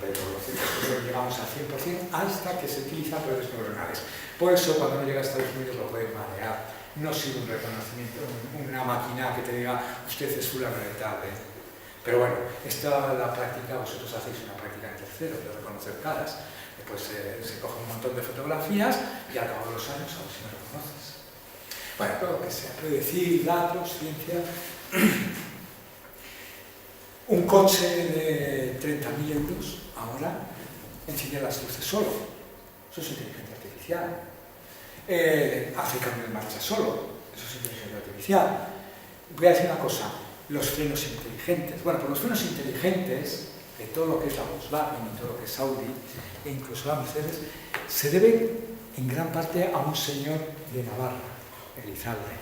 pero lo cierto es que llegamos al 100% hasta que se utilizan redes neuronales. Por eso, cuando uno llega a Estados Unidos lo pueden manejar. No sirve un reconocimiento, una máquina que te diga, usted es fulano de tal. Pero bueno, esta la práctica, vosotros hacéis una práctica en tercero de reconocer caras, pues se coge un montón de fotografías y al cabo de los años a ver si me reconoces. Bueno, todo lo que sea, predecir, datos, ciencia. Un coche de 30.000 euros ahora enciende las luces solo. Eso es inteligencia artificial. Hace cambio de marcha solo, eso es inteligencia artificial. Voy a decir una cosa, los frenos inteligentes. Bueno, pues los frenos inteligentes, de todo lo que es la Volkswagen y todo lo que es Audi, e incluso la Mercedes, se deben en gran parte a un señor de Navarra, Elizalde.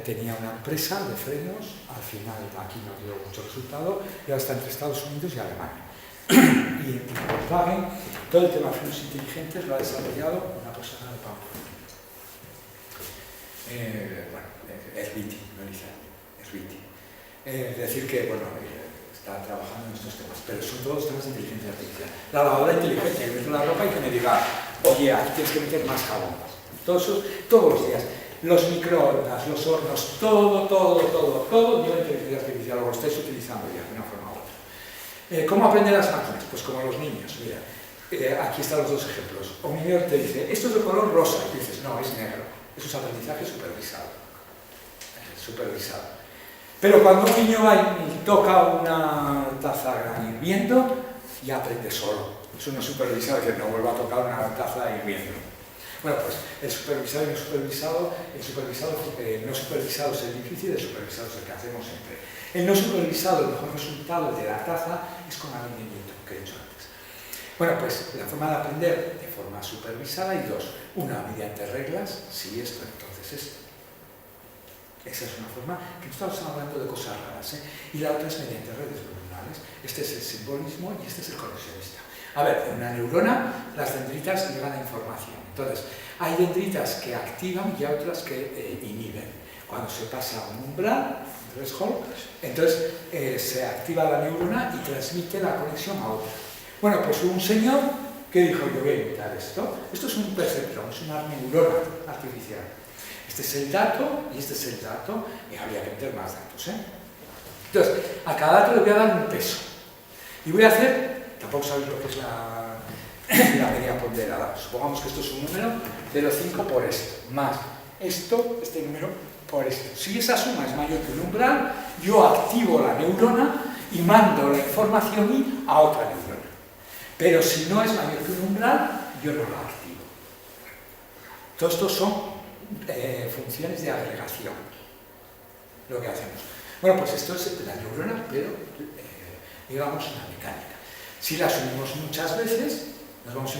Tenía una empresa de frenos, al final aquí no dio mucho resultado, y ahora está entre Estados Unidos y Alemania. Y en Volkswagen, todo el tema de frenos inteligentes lo ha desarrollado una persona de Pamplona. Bueno, es Viti, no Elizalde, es Viti. Es decir que, bueno, está trabajando en estos temas, pero son todos temas de inteligencia artificial. La lavadora inteligente, que meto la ropa y que me diga, oye, aquí tienes que meter más jabón. Todos los días. Los microondas, los hornos, todo lleva inteligencia artificial, lo estáis utilizando ya de una forma u otra. ¿Cómo aprenden las máquinas? Pues como los niños, mira. Aquí están los dos ejemplos. Un niño te dice, esto es de color rosa, y tú dices, no, es negro. Eso es aprendizaje supervisado. Pero cuando un niño va y toca una taza hirviendo, ya aprende solo. Eso no es supervisado, es decir, no vuelva a tocar una taza hirviendo. Bueno, pues el supervisado y no supervisado, no supervisado es el difícil, el supervisado es el que hacemos siempre. El no supervisado, el mejor resultado de la taza es con alineamiento, que he dicho antes. Bueno, pues la forma de aprender de forma supervisada hay dos. Una, mediante reglas, si esto, entonces esto. Esa es una forma que no estamos hablando de cosas raras, y la otra es mediante redes neuronales. Este es el simbolismo y este es el conexionista. A ver, en una neurona las dendritas llevan la información. Entonces, hay dendritas que activan y otras que inhiben. Cuando se pasa un umbral, un threshold, entonces se activa la neurona y transmite la conexión a otra. Bueno, pues un señor que dijo, yo voy a imitar esto. Esto es un perceptrón, es una neurona artificial. Este es el dato y este es el dato, y habría que meter más datos. Entonces, a cada dato le voy a dar un peso. Y voy a hacer, tampoco sabéis lo que es la media ponderada. Supongamos que esto es un número 0,5 por esto, más esto, este número por esto. Si esa suma es mayor que un umbral, yo activo la neurona y mando la información I a otra neurona. Pero si no es mayor que un umbral, yo no la activo. Todo esto son funciones de agregación, lo que hacemos. Bueno, pues esto es la neurona, pero digamos en la mecánica. Si las unimos muchas veces, nos vamos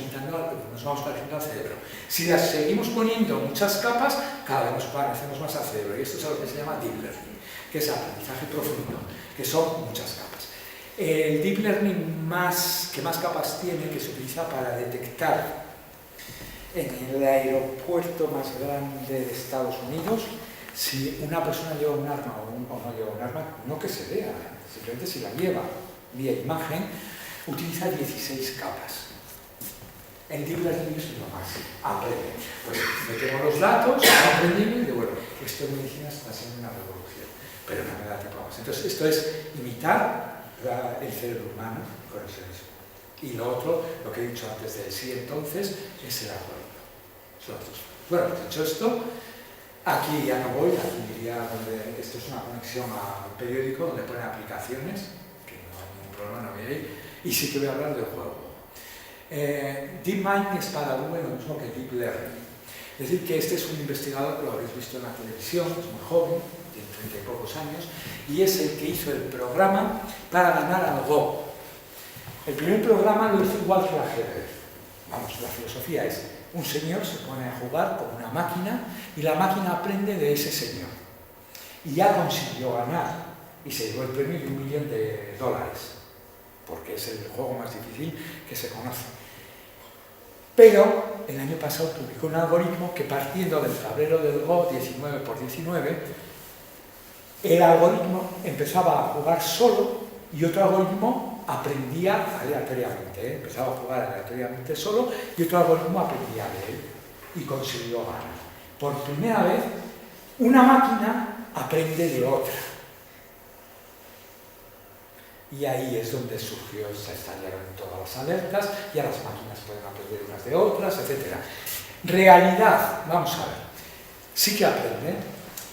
pareciendo al cerebro. Si las seguimos poniendo muchas capas, cada vez nos parecemos más al cerebro. Y esto es lo que se llama deep learning, que es aprendizaje profundo, que son muchas capas. El deep learning que más capas tiene, que se utiliza para detectar en el aeropuerto más grande de Estados Unidos si una persona lleva un arma o no lleva un arma, no que se vea, simplemente si la lleva vía imagen, utiliza 16 capas. El deep learning es lo más, aprende. Pues metemos los datos, aprendemos y digo, bueno, esto en medicina está siendo una revolución, pero no me da tiempo más. Entonces, esto es imitar el cerebro humano con el cerebro. Y lo otro, lo que he dicho antes del sí entonces, es el algoritmo. Son los dos. Bueno, pues dicho esto, aquí ya no voy, aquí diría donde esto es una conexión al periódico donde ponen aplicaciones, que no hay ningún problema, no voy a ir, y sí que voy a hablar del juego. DeepMind es para Google lo mismo que Deep Learning. Es decir, que este es un investigador, lo habéis visto en la televisión, es muy joven, tiene 30 y pocos años, y es el que hizo el programa para ganar al Go. El primer programa lo hizo igual que el ajedrez. Vamos, la filosofía es, un señor se pone a jugar con una máquina y la máquina aprende de ese señor. Y ya consiguió ganar y se llevó el premio de $1 millón, porque es el juego más difícil que se conoce. Pero el año pasado publicó un algoritmo que, partiendo del tablero del Go 19 por 19, el algoritmo empezaba a jugar solo y otro algoritmo aprendía aleatoriamente. Empezaba a jugar aleatoriamente solo y otro algoritmo aprendía de él y consiguió ganar. Por primera vez, una máquina aprende de otra. Y ahí es donde surgió, se estallaron todas las alertas, ya las máquinas pueden aprender unas de otras, etc. Realidad, vamos a ver, sí que aprenden,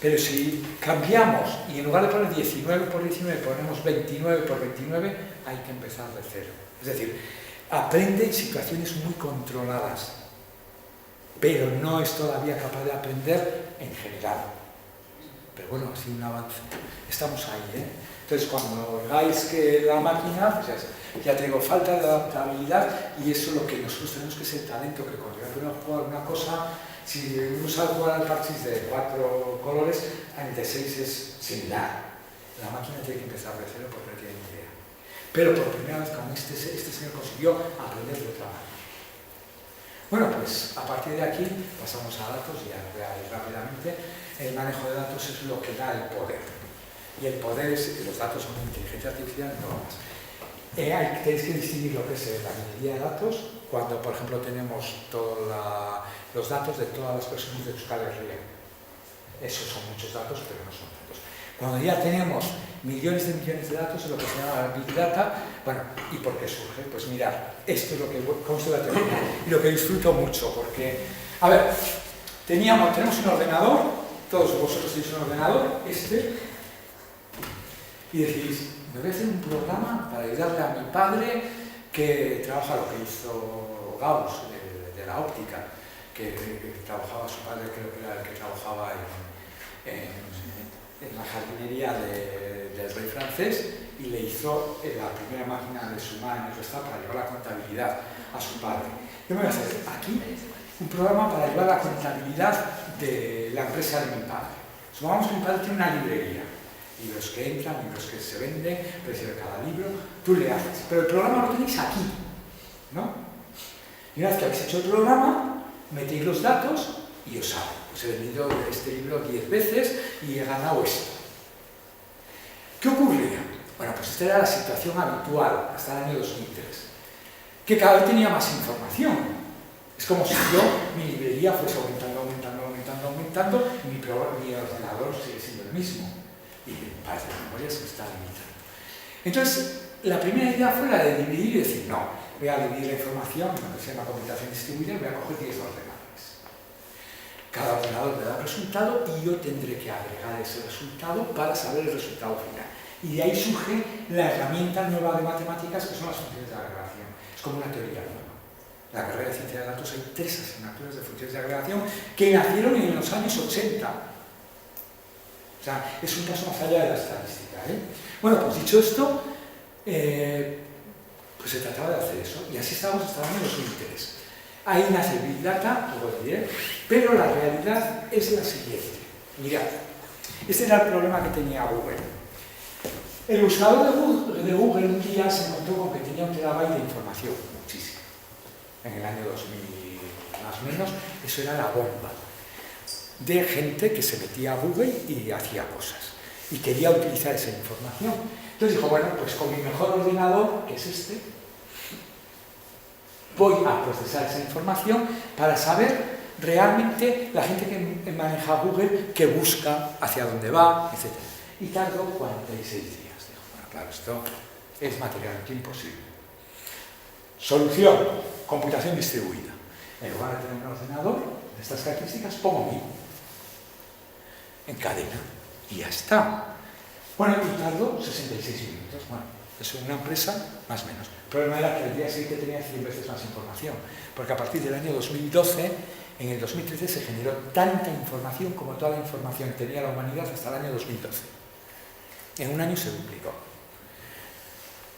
pero si cambiamos y en lugar de poner 19 por 19 ponemos 29 por 29, hay que empezar de cero. Es decir, aprende en situaciones muy controladas, pero no es todavía capaz de aprender en general. Pero bueno, ha sido un avance. Estamos ahí, ¿eh? Entonces, cuando veáis que la máquina, pues ya tengo falta de adaptabilidad, y eso es lo que nosotros tenemos, que es el talento, que cuando yo aprendo a jugar una cosa, si uno sabe jugar al parchís de 4 colores, el de 6 es similar. La máquina tiene que empezar de cero porque no tiene ni idea. Pero por primera vez, como este señor consiguió aprender de otra manera. Bueno, pues a partir de aquí pasamos a datos, y ya voy a ir rápidamente. El manejo de datos es lo que da el poder. Y el poder es, los datos son inteligencia artificial, no más. Tenéis que distinguir lo que es la minería de datos, cuando por ejemplo tenemos todos los datos de todas las personas de Euskal Herria. Esos son muchos datos, pero no son datos. Cuando ya tenemos millones de datos, es lo que se llama Big Data. Bueno, ¿y por qué surge? Pues mirad, esto es lo que consta de la teoría y lo que disfruto mucho, porque, a ver, tenemos un ordenador, todos vosotros tenéis un ordenador, y decís, me voy a hacer un programa para ayudarle a mi padre que trabaja lo que hizo Gauss de la óptica, que trabajaba, su padre creo que era el que trabajaba en la jardinería del rey francés, y le hizo la primera máquina de sumar en el restado para llevar la contabilidad a su padre. Yo me voy a hacer aquí un programa para llevar la contabilidad de la empresa de mi padre. Supongamos que mi padre tiene una librería, libros que entran, libros que se venden, precio de cada libro, tú le haces, pero el programa lo tenéis aquí, ¿no? Y una vez que habéis hecho el programa, metéis los datos y os sale. Pues he vendido este libro 10 veces y he ganado esto. ¿Qué ocurría? Bueno, pues esta era la situación habitual hasta el año 2003, que cada vez tenía más información. Es como si mi librería fuese aumentando, y mi ordenador sigue siendo el mismo. Y parece que la memoria se está limitando. Entonces, la primera idea fue la de dividir y decir, no, voy a dividir la información en lo que se llama computación distribuida y voy a coger 10 ordenadores. Cada ordenador me da un resultado y yo tendré que agregar ese resultado para saber el resultado final. Y de ahí surge la herramienta nueva de matemáticas que son las funciones de agregación. Es como una teoría nueva. La carrera de ciencia de datos hay 3 asignaturas de funciones de agregación que nacieron en los años 80. O sea, es un paso más allá de la estadística, ¿eh? Bueno, pues dicho esto, pues se trataba de hacer eso. Y así estamos hasta el año 2003. Ahí nace Big Data, luego lo diré, pero la realidad es la siguiente. Mirad, este era el problema que tenía Google. El buscador de Google un día se encontró con que tenía 1 terabyte de información, muchísimo. En el año 2000, más o menos, eso era la bomba de gente que se metía a Google y hacía cosas. Y quería utilizar esa información. Entonces dijo, bueno, pues con mi mejor ordenador, que es este, voy a procesar esa información para saber realmente la gente que maneja Google, que busca, hacia dónde va, etc. Y tardó 46 días. Dijo, bueno, claro, esto es materialmente imposible. Solución, computación distribuida. En lugar de tener un ordenador de estas características, pongo mío en cadena y ya está. Bueno, y tardó 66 minutos. Bueno, eso en una empresa, más o menos. El problema era que el día siguiente tenía 100 veces más información, porque a partir del año 2012, en el 2013 se generó tanta información como toda la información que tenía la humanidad hasta el año 2012. En un año se duplicó.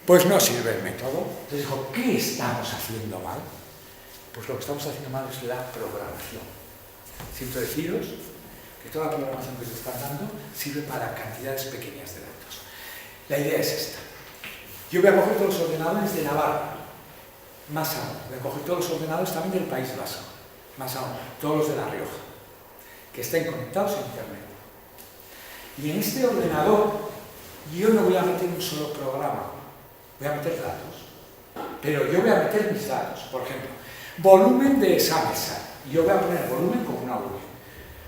Pues no sirve el método. Entonces dijo, ¿qué estamos haciendo mal? Pues lo que estamos haciendo mal es la programación. Siento deciros que toda la programación que se está dando sirve para cantidades pequeñas de datos. La idea es esta. Yo voy a coger todos los ordenadores de Navarra, más aún. Voy a coger todos los ordenadores también del País Vasco, más aún, todos los de La Rioja, que estén conectados a Internet. Y en este ordenador yo no voy a meter un solo programa, voy a meter datos. Pero yo voy a meter mis datos, por ejemplo, volumen de esa mesa. Y yo voy a poner volumen como una V.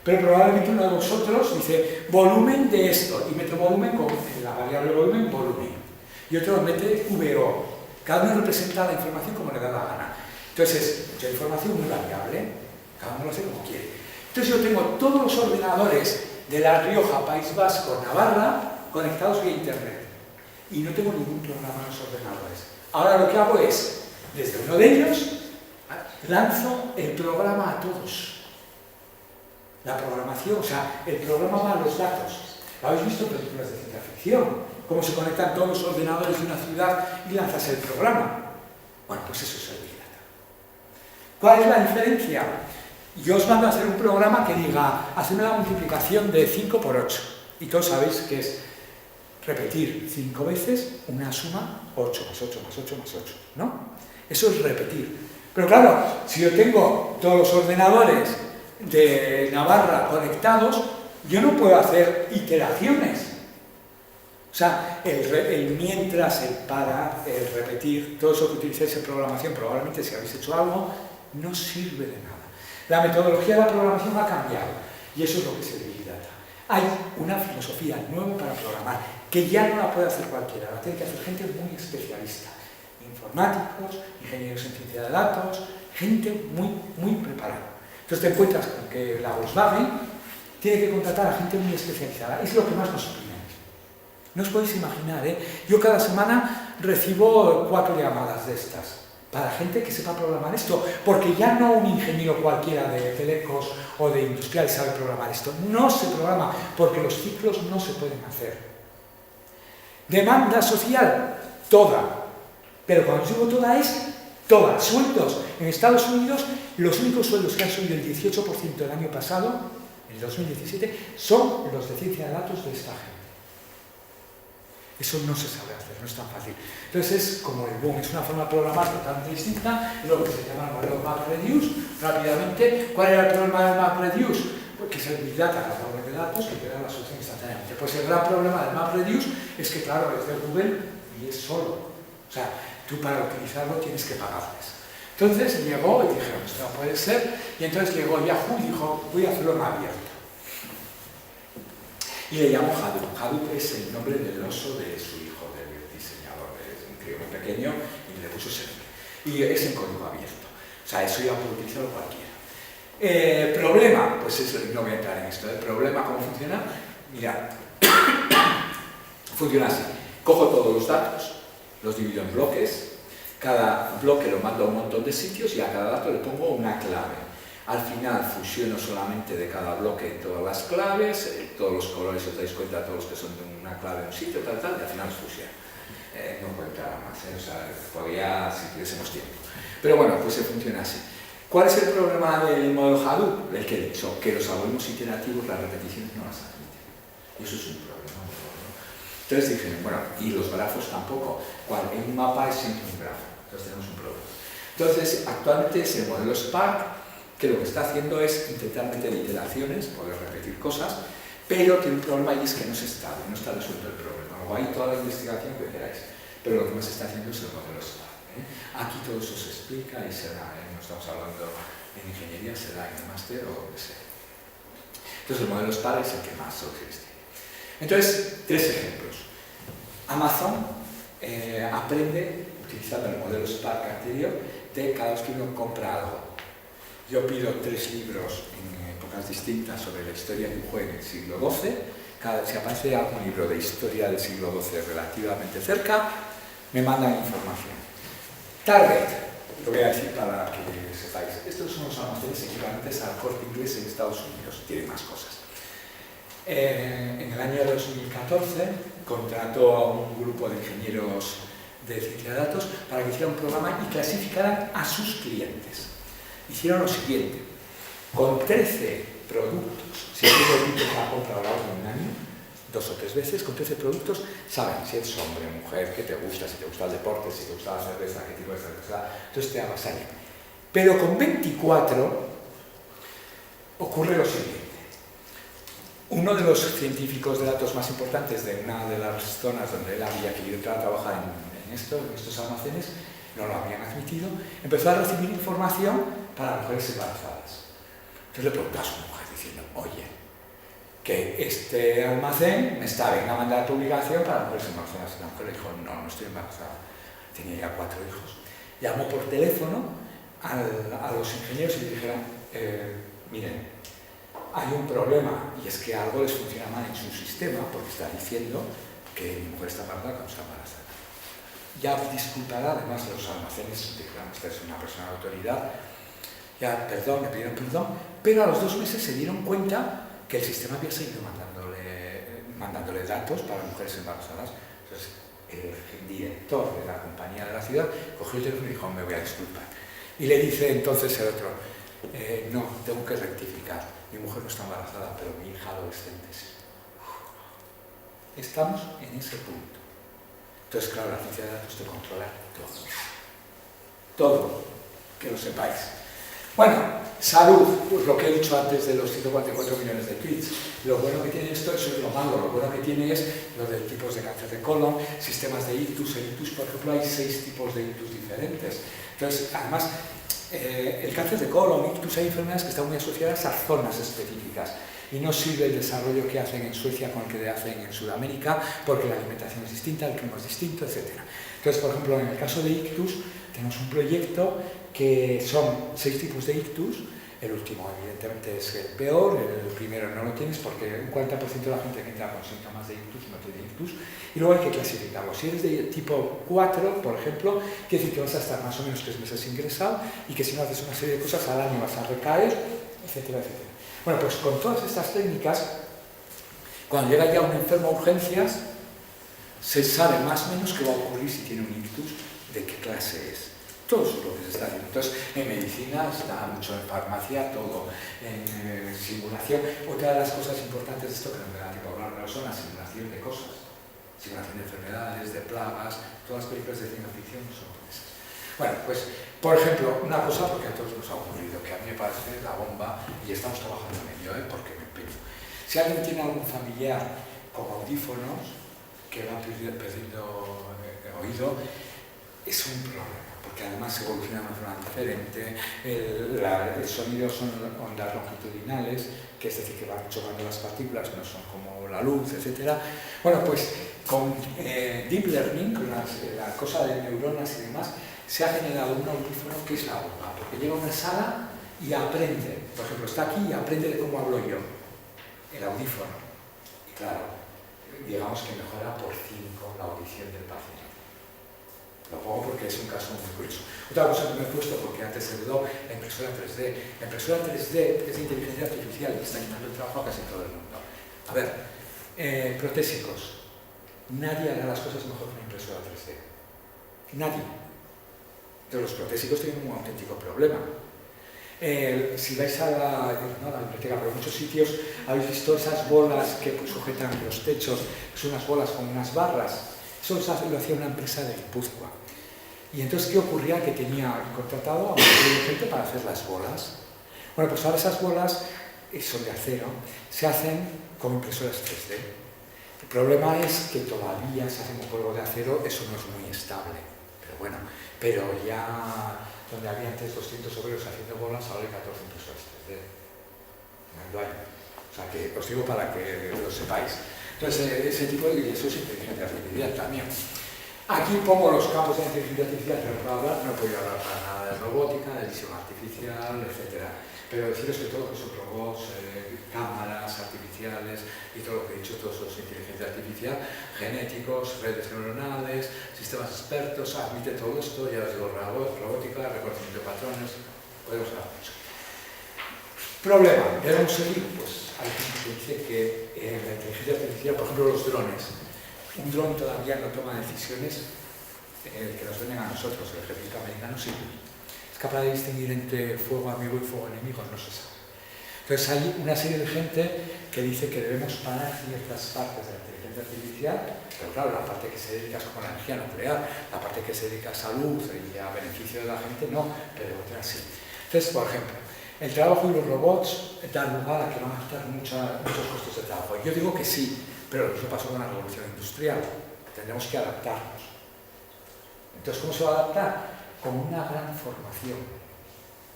Pero probablemente uno de vosotros dice volumen de esto, y meto volumen con la variable volumen, volumen. Y otro mete VO. Cada uno representa la información como le da la gana. Entonces es mucha información muy variable, cada uno lo hace como quiere. Entonces yo tengo todos los ordenadores de La Rioja, País Vasco, Navarra, conectados vía Internet. Y no tengo ningún programa en los ordenadores. Ahora lo que hago es, desde uno de ellos, lanzo el programa a todos. La programación, o sea, el programa va a los datos. ¿Lo habéis visto en películas de ciencia ficción? Cómo se conectan todos los ordenadores de una ciudad y lanzas el programa. Bueno, pues eso es el Big Data. ¿Cuál es la diferencia? Yo os mando a hacer un programa que diga, hacedme la multiplicación de 5 por 8. Y todos sabéis que es repetir 5 veces una suma 8 más 8 más 8 más 8, ¿no? Eso es repetir. Pero claro, si yo tengo todos los ordenadores de Navarra conectados, yo no puedo hacer iteraciones. O sea, el mientras, el para, el repetir, todo eso que utilizáis en programación, probablemente si habéis hecho algo, no sirve de nada. La metodología de la programación ha cambiado y eso es lo que es el Big Data. Hay una filosofía nueva para programar que ya no la puede hacer cualquiera, la tiene que hacer gente muy especialista. Informáticos, ingenieros en ciencia de datos, gente muy preparada. Entonces te encuentras con que la Volkswagen tiene que contratar a gente muy especializada. Es lo que más nos oprime. No os podéis imaginar, ¿eh? Yo cada semana recibo 4 llamadas de estas para gente que sepa programar esto, porque ya no un ingeniero cualquiera de telecos o de industriales sabe programar esto. No se programa porque los ciclos no se pueden hacer. Demanda social, toda. Pero cuando os digo toda es toda. Sueldos. En Estados Unidos, los únicos sueldos que han subido el 18% el año pasado, en el 2017, son los de ciencia de datos de esta gente. Eso no se sabe hacer, no es tan fácil. Entonces es como el boom, es una forma de programar totalmente distinta, lo que se llama el modelo MapReduce. Rápidamente, ¿cuál era el problema del MapReduce? Pues que es el Big Data, la tabla de datos, que te da la solución instantáneamente. Pues el gran problema del MapReduce es que, claro, es de Google y es solo. O sea, tú para utilizarlo tienes que pagarles. Entonces llegó y dijeron, esto no puede ser, y entonces llegó Yahoo y dijo, voy a hacerlo en abierto. Y le llamó Hadoop. Hadoop es el nombre del oso de su hijo, del diseñador, es un crío muy pequeño, y le puso ese nombre. Y es en código abierto. O sea, eso ya puede utilizarlo cualquiera. Problema, pues eso, no voy a entrar en esto. El problema, ¿cómo funciona? Mira, funciona así. Cojo todos los datos, los divido en bloques, cada bloque lo mando a un montón de sitios y a cada dato le pongo una clave. Al final fusiono solamente de cada bloque todas las claves, todos los colores, si os dais cuenta, todos los que son de una clave de un sitio, tal, y al final los fusiono. No puedo entrar a más, o sea, podría si tuviésemos tiempo. Pero bueno, pues se funciona así. ¿Cuál es el problema del modelo Hadoop? El que he dicho, que los algoritmos iterativos, las repeticiones no las admiten. Y eso es un problema. Entonces dije, bueno, y los grafos tampoco. En un mapa es siempre un grafo. Entonces tenemos un problema. Entonces, actualmente es el modelo Spark, que lo que está haciendo es intentar meter iteraciones, poder repetir cosas, pero tiene un problema y es que no es estable, no está resuelto el problema. Luego hay toda la investigación que queráis, pero lo que más se está haciendo es el modelo Spark. Aquí todo eso se explica y será, no estamos hablando en ingeniería, será en el máster o donde sea. Entonces el modelo Spark es el que más existe. Entonces, 3 ejemplos. Amazon aprende, utilizando el modelo Spark anterior, de cada vez que uno compra algo. Yo pido 3 libros en épocas distintas sobre la historia que fue en el siglo XII. Si aparece algún libro de historia del siglo XII relativamente cerca, me mandan información. Target, lo voy a decir para que sepáis. Estos son los almacenes equivalentes al Corte Inglés en Estados Unidos. Tiene más cosas. En el año 2014 contrató a un grupo de ingenieros de ciencia de datos para que hiciera un programa y clasificaran a sus clientes. Hicieron lo siguiente, con 13 productos, si tú repites la compra a lo largo de un año, 2 o 3 veces, con 13 productos, saben si eres hombre, mujer, qué te gusta, si te gusta el deporte, si te gusta la cerveza, qué tipo de cerveza, entonces te avasallan. Pero con 24 ocurre lo siguiente. Uno de los científicos de datos más importantes de una de las zonas donde él había querido entrar a trabajar en estos almacenes, no lo habían admitido, empezó a recibir información para mujeres embarazadas. Entonces le preguntó a su mujer diciendo, oye, que este almacén me está bien a mandar publicación para mujeres embarazadas. La mujer le dijo, no estoy embarazada. Tenía ya 4 hijos. Llamó por teléfono a los ingenieros y le dijeron, miren, hay un problema y es que algo les funciona mal en su sistema porque está diciendo que mi mujer está embarazada cuando está embarazada. Ya disculpará, además de los almacenes, dijeron, esta es una persona de autoridad, ya me pidieron perdón, pero a los 2 meses se dieron cuenta que el sistema había seguido mandándole datos para mujeres embarazadas. Entonces, el director de la compañía de la ciudad cogió el teléfono y dijo, me voy a disculpar. Y le dice entonces el otro, no, tengo que rectificar, mi mujer no está embarazada, pero mi hija adolescente sí. Estamos en ese punto. Entonces, claro, la ciencia de datos te controla todo. Todo, que lo sepáis. Bueno, salud, pues lo que he dicho antes de los 144 millones de tweets. Lo bueno que tiene esto, eso es lo malo, lo bueno que tiene es lo de tipos de cáncer de colon, sistemas de ictus. En ictus, por ejemplo, hay 6 tipos de ictus diferentes. Entonces, además, el cáncer de colon, ictus, hay enfermedades que están muy asociadas a zonas específicas. Y no sirve el desarrollo que hacen en Suecia con el que hacen en Sudamérica, porque la alimentación es distinta, el clima es distinto, etc. Entonces, por ejemplo, en el caso de ictus, tenemos un proyecto que son 6 tipos de ictus. El último, evidentemente, es el peor, el primero no lo tienes porque un 40% de la gente que entra con síntomas de ictus no tiene ictus. Y luego hay que clasificarlo. Si eres de tipo 4, por ejemplo, quiere decir que vas a estar más o menos 3 meses ingresado y que si no haces una serie de cosas al año vas a recaer, etcétera, etcétera. Bueno, pues con todas estas técnicas, cuando llega ya un enfermo a urgencias, se sabe más o menos qué va a ocurrir si tiene un ictus, de qué clase es. Todo eso es lo que se está haciendo. Entonces, en medicina está mucho, en farmacia, todo, en simulación. Otra de las cosas importantes de esto, que no me da tiempo a hablar, son la simulación de cosas. Simulación de enfermedades, de plagas, todas las películas de ciencia ficción son esas. Bueno, pues, por ejemplo, una cosa, porque a todos nos ha ocurrido, que a mí me parece la bomba, y estamos trabajando en ello, porque me empeño. Si alguien tiene algún familiar con audífonos, que va perdiendo oído, es un problema, porque además se evoluciona de una forma diferente, el sonido son ondas longitudinales, que es decir, que van chocando las partículas, no son como la luz, etc. Bueno, pues con Deep Learning, con la cosa de neuronas y demás, se ha generado un audífono que es la bomba, porque llega a una sala y aprende, por ejemplo, está aquí y aprende de cómo hablo yo, el audífono. Y claro, digamos que mejora por 5 la audición del paciente. Lo pongo porque es un caso muy curioso. Otra cosa que me he puesto, porque antes se dudó, la impresora 3D. La impresora 3D es de inteligencia artificial y está quitando el trabajo a casi todo el mundo. A ver, protésicos. Nadie hará las cosas mejor que una impresora 3D. Nadie. Entonces los protésicos tienen un auténtico problema. Si vais a la biblioteca, pero en muchos sitios habéis visto esas bolas que sujetan los techos, son unas bolas con unas barras. Eso lo hacía una empresa de Guipúzcoa. Y entonces, ¿qué ocurría? Que tenía contratado a un montón de gente para hacer las bolas. Bueno, pues ahora esas bolas son de acero, se hacen con impresoras 3D. El problema es que todavía se hacen con polvo de acero, eso no es muy estable. Pero bueno, pero ya donde había antes 200 obreros haciendo bolas, ahora hay 14 impresoras 3D. No hay. O sea, que os digo para que lo sepáis. Entonces, ese tipo de eso es inteligencia artificial también. Aquí pongo los campos de inteligencia artificial, pero para hablar no puedo hablar para nada de robótica, de visión artificial, etc. Pero deciros que todo son robots, cámaras artificiales y todo lo que he dicho, todo eso es inteligencia artificial, genéticos, redes neuronales, sistemas expertos, admite todo esto, ya os digo, robótica, reconocimiento de patrones, podemos hablar mucho. Problema, debemos seguir, pues hay gente que dice que la inteligencia artificial, por ejemplo los drones, un dron todavía no toma decisiones que nos venden a nosotros, el ejército americano sí. Es capaz de distinguir entre fuego amigo y fuego enemigo, no se sabe. Entonces hay una serie de gente que dice que debemos parar ciertas partes de la inteligencia artificial, pero claro, la parte que se dedica a la energía nuclear, la parte que se dedica a salud y a beneficio de la gente, no, pero otras sí. Entonces, por ejemplo, el trabajo y los robots dan lugar a que van a quitar muchos costos de trabajo. Yo digo que sí, pero eso pasó con la revolución industrial. Tendremos que adaptarnos. Entonces, ¿cómo se va a adaptar? Con una gran formación.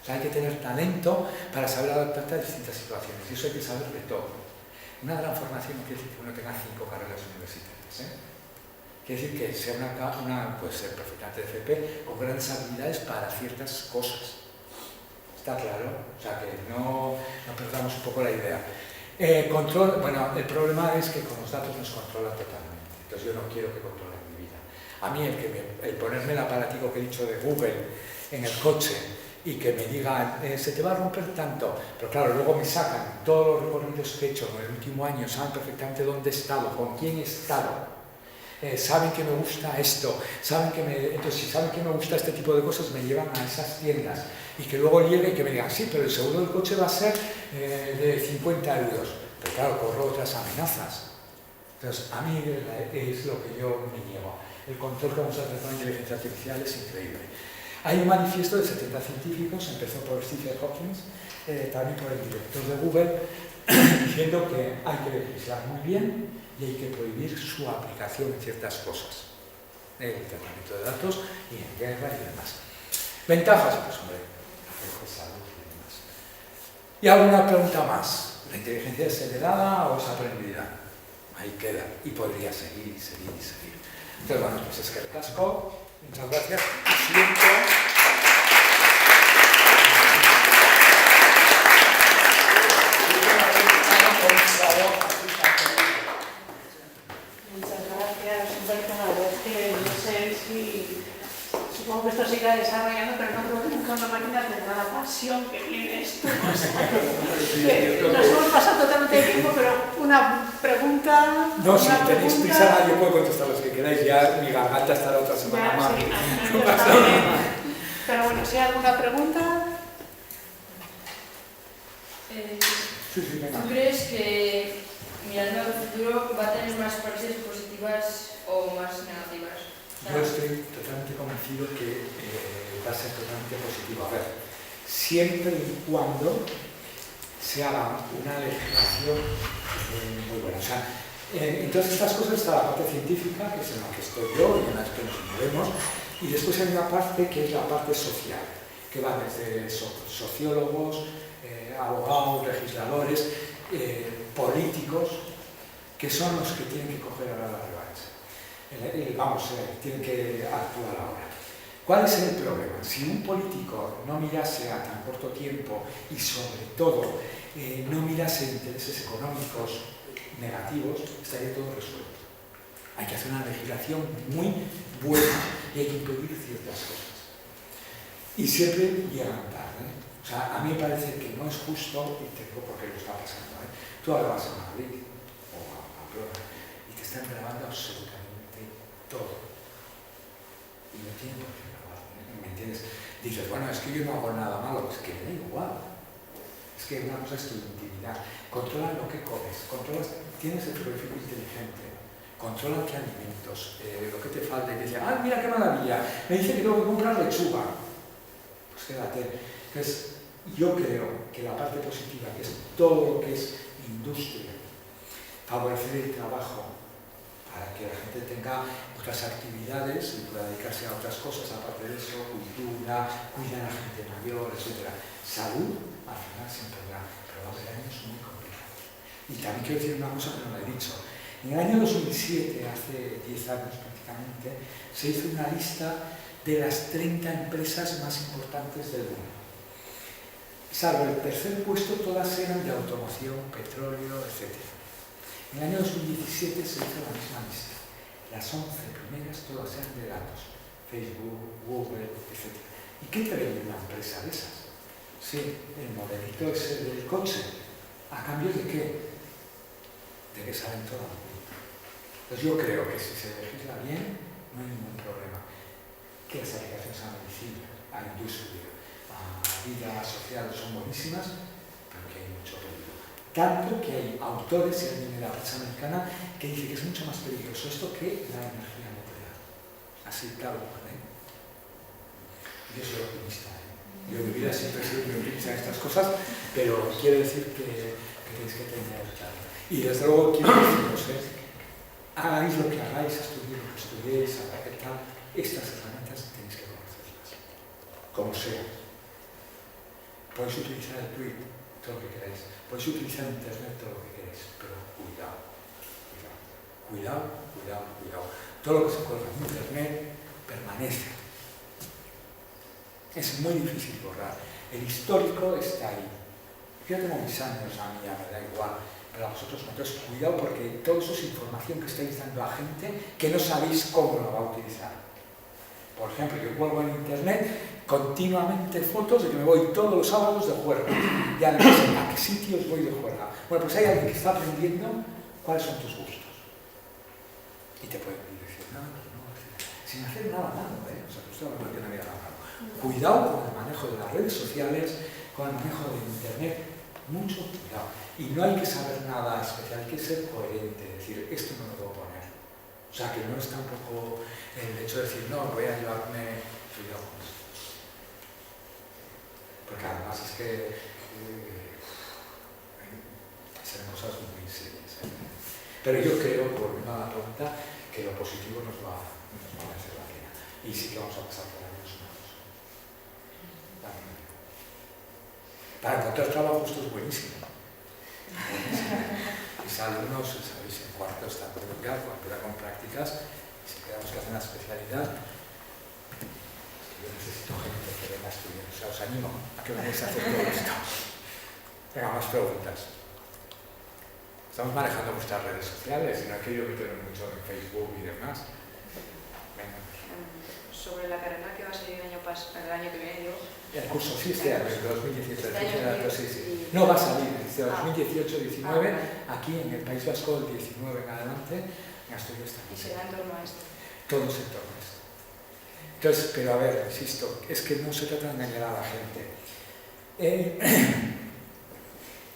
O sea, hay que tener talento para saber adaptarte a distintas situaciones. Y eso hay que saber de todo. Una gran formación no quiere decir que uno tenga 5 carreras universitarias. Quiere decir que sea puede ser perfectamente de FP con grandes habilidades para ciertas cosas. ¿Está claro? O sea, que no perdamos un poco la idea. Control, bueno, el problema es que con los datos nos controlan totalmente. Entonces yo no quiero que controlen mi vida. A mí el ponerme el aparatico que he dicho de Google en el coche y que me digan, se te va a romper tanto, pero claro, luego me sacan todos los recorridos que he hecho en el último año, saben perfectamente dónde he estado, con quién he estado. Saben que me gusta esto, entonces si saben que me gusta este tipo de cosas me llevan a esas tiendas y que luego llegue y que me digan, sí, pero el seguro del coche va a ser de 50 euros, pero claro, corro otras amenazas. Entonces, a mí es lo que yo me niego. El control que vamos a hacer con la inteligencia artificial es increíble. Hay un manifiesto de 70 científicos, empezó por Stephen Hawking, también por el director de Google, diciendo que hay que legislar muy bien y hay que prohibir su aplicación en ciertas cosas, en el tratamiento de datos y en guerra y demás. Ventajas, pues hombre, la salud y demás. ¿Y alguna pregunta más? ¿La inteligencia es heredada o es aprendida? Ahí queda, y podría seguir y seguir y seguir. Entonces, bueno, pues es que el casco, muchas gracias, y siempre... Supongo que esto se irá desarrollando, pero no creo que nunca una máquina tendrá la pasión que tiene esto. Nos hemos pasado totalmente de tiempo, pero una pregunta... No, si tenéis prisa, nadie puede contestar los que queráis. Ya mi garganta estará otra semana más. Pero bueno, si hay alguna pregunta... ¿Tú crees que mirando al futuro va a tener más partes positivas o más negativas? Yo estoy totalmente convencido que va a ser totalmente positivo. A ver, siempre y cuando se haga una legislación muy buena. O sea, en todas estas cosas está la parte científica, que es en la que estoy yo y en la que nos movemos, y después hay una parte que es la parte social, que va desde sociólogos, abogados, legisladores, políticos, que son los que tienen que coger ahora la revancha. Tienen que actuar ahora. ¿Cuál es el problema? Si un político no mirase a tan corto tiempo y sobre todo no mirase intereses económicos negativos, estaría todo resuelto. Hay que hacer una legislación muy buena y hay que impedir ciertas cosas. Y siempre llegan tarde. O sea, a mí me parece que no es justo, y te digo por qué lo está pasando. Tú ahora vas a Madrid o a Pamplona y te están grabando absolutamente todo. Y no tienen por qué grabar, ¿me entiendes? Dices, bueno, es que yo no hago nada malo, es que me da igual. Es que una cosa es tu intimidad. Controla lo que comes, tienes el frigorífico inteligente, controla qué alimentos, lo que te falta, y te dice, ah, mira qué maravilla, me dice que tengo que comprar lechuga. Pues quédate. Entonces, yo creo que la parte positiva, que es todo lo que es industria, favorecer el trabajo para que la gente tenga otras actividades y pueda dedicarse a otras cosas, aparte de eso, cultura, cuidar a la gente mayor, etc. Salud, al final siempre habrá, pero va a haber años muy complicados. Y también quiero decir una cosa que no lo he dicho. En el año 2007, hace 10 años prácticamente, se hizo una lista de las 30 empresas más importantes del mundo. Salvo el tercer puesto, todas eran de automoción, petróleo, etc. En el año 2017 se hizo la misma lista. Las 11 primeras todas eran de datos. Facebook, Google, etc. ¿Y qué te vende una empresa de esas? Sí, el modelito ese del coche. ¿A cambio de qué? De que salen todas las vueltas. Entonces yo creo que si se legisla bien, no hay ningún problema. Que las aplicaciones a la medicina, a la industria, a la vida social son buenísimas, pero que hay mucho peligro. Tanto que hay autores, y alguien de la prensa americana, que dice que es mucho más peligroso esto que la energía nuclear. Así, claro, ¿eh? Yo soy optimista, ¿eh? Yo en mi vida siempre he sido muy optimista en estas cosas, pero quiero decir que tenéis que tener claro. Y desde luego quiero deciros, hagáis lo que hagáis, estudiéis lo que estudiéis, qué tal, estas herramientas tenéis que conocerlas, como sea. Podéis utilizar el tweet, todo lo que queráis, podéis utilizar internet, todo lo que queráis, pero cuidado, cuidado, cuidado, cuidado. Todo lo que se cuelga en internet permanece. Es muy difícil borrar. El histórico está ahí. Yo tengo mis años, a mí ya me da igual, pero a vosotros no. Entonces, cuidado porque todo eso es información que estáis dando a gente que no sabéis cómo lo va a utilizar. Por ejemplo, yo cuelgo en internet continuamente fotos de que me voy todos los sábados de juerga. Y además, ¿a qué sitios voy de juerga? Bueno, pues hay alguien que está aprendiendo cuáles son tus gustos. Y te puede decir, no, sin hacer nada malo, ¿eh? O sea, que usted no tiene nada malo. Cuidado con el manejo de las redes sociales, con el manejo de internet, mucho cuidado. Y no hay que saber nada especial, hay que ser coherente, decir, esto no lo puedo poner. O sea, que no es tampoco el hecho de decir, no, voy a llevarme cuidado con esto. Porque además es que serán cosas muy serias. Pero yo creo, volviendo a la pregunta, que lo positivo nos va a merecer la pena. Y sí que vamos a pasar por años nuevos. Para encontrar trabajo esto es buenísimo. Mis alumnos, sabéis, en cuarto están todo ya, cuando empiezan con prácticas, si queremos que hacer una especialidad, yo necesito gente que venga a estudiar. O sea, os animo a que vengáis a hacer todo esto. Venga, más preguntas. Estamos manejando vuestras redes sociales, no aquello que tenemos mucho en Facebook y demás. Venga. Sobre la carrera que va a salir el año que viene, digo. El curso sí, este año, 2018. Este Sí. No va a salir, este 2018-19, aquí en el País Vasco, del 19 en adelante, en Asturias también. Y será en torno a esto. Todo es en torno a esto. Entonces, pero a ver, insisto, es que no se trata de engañar a la gente.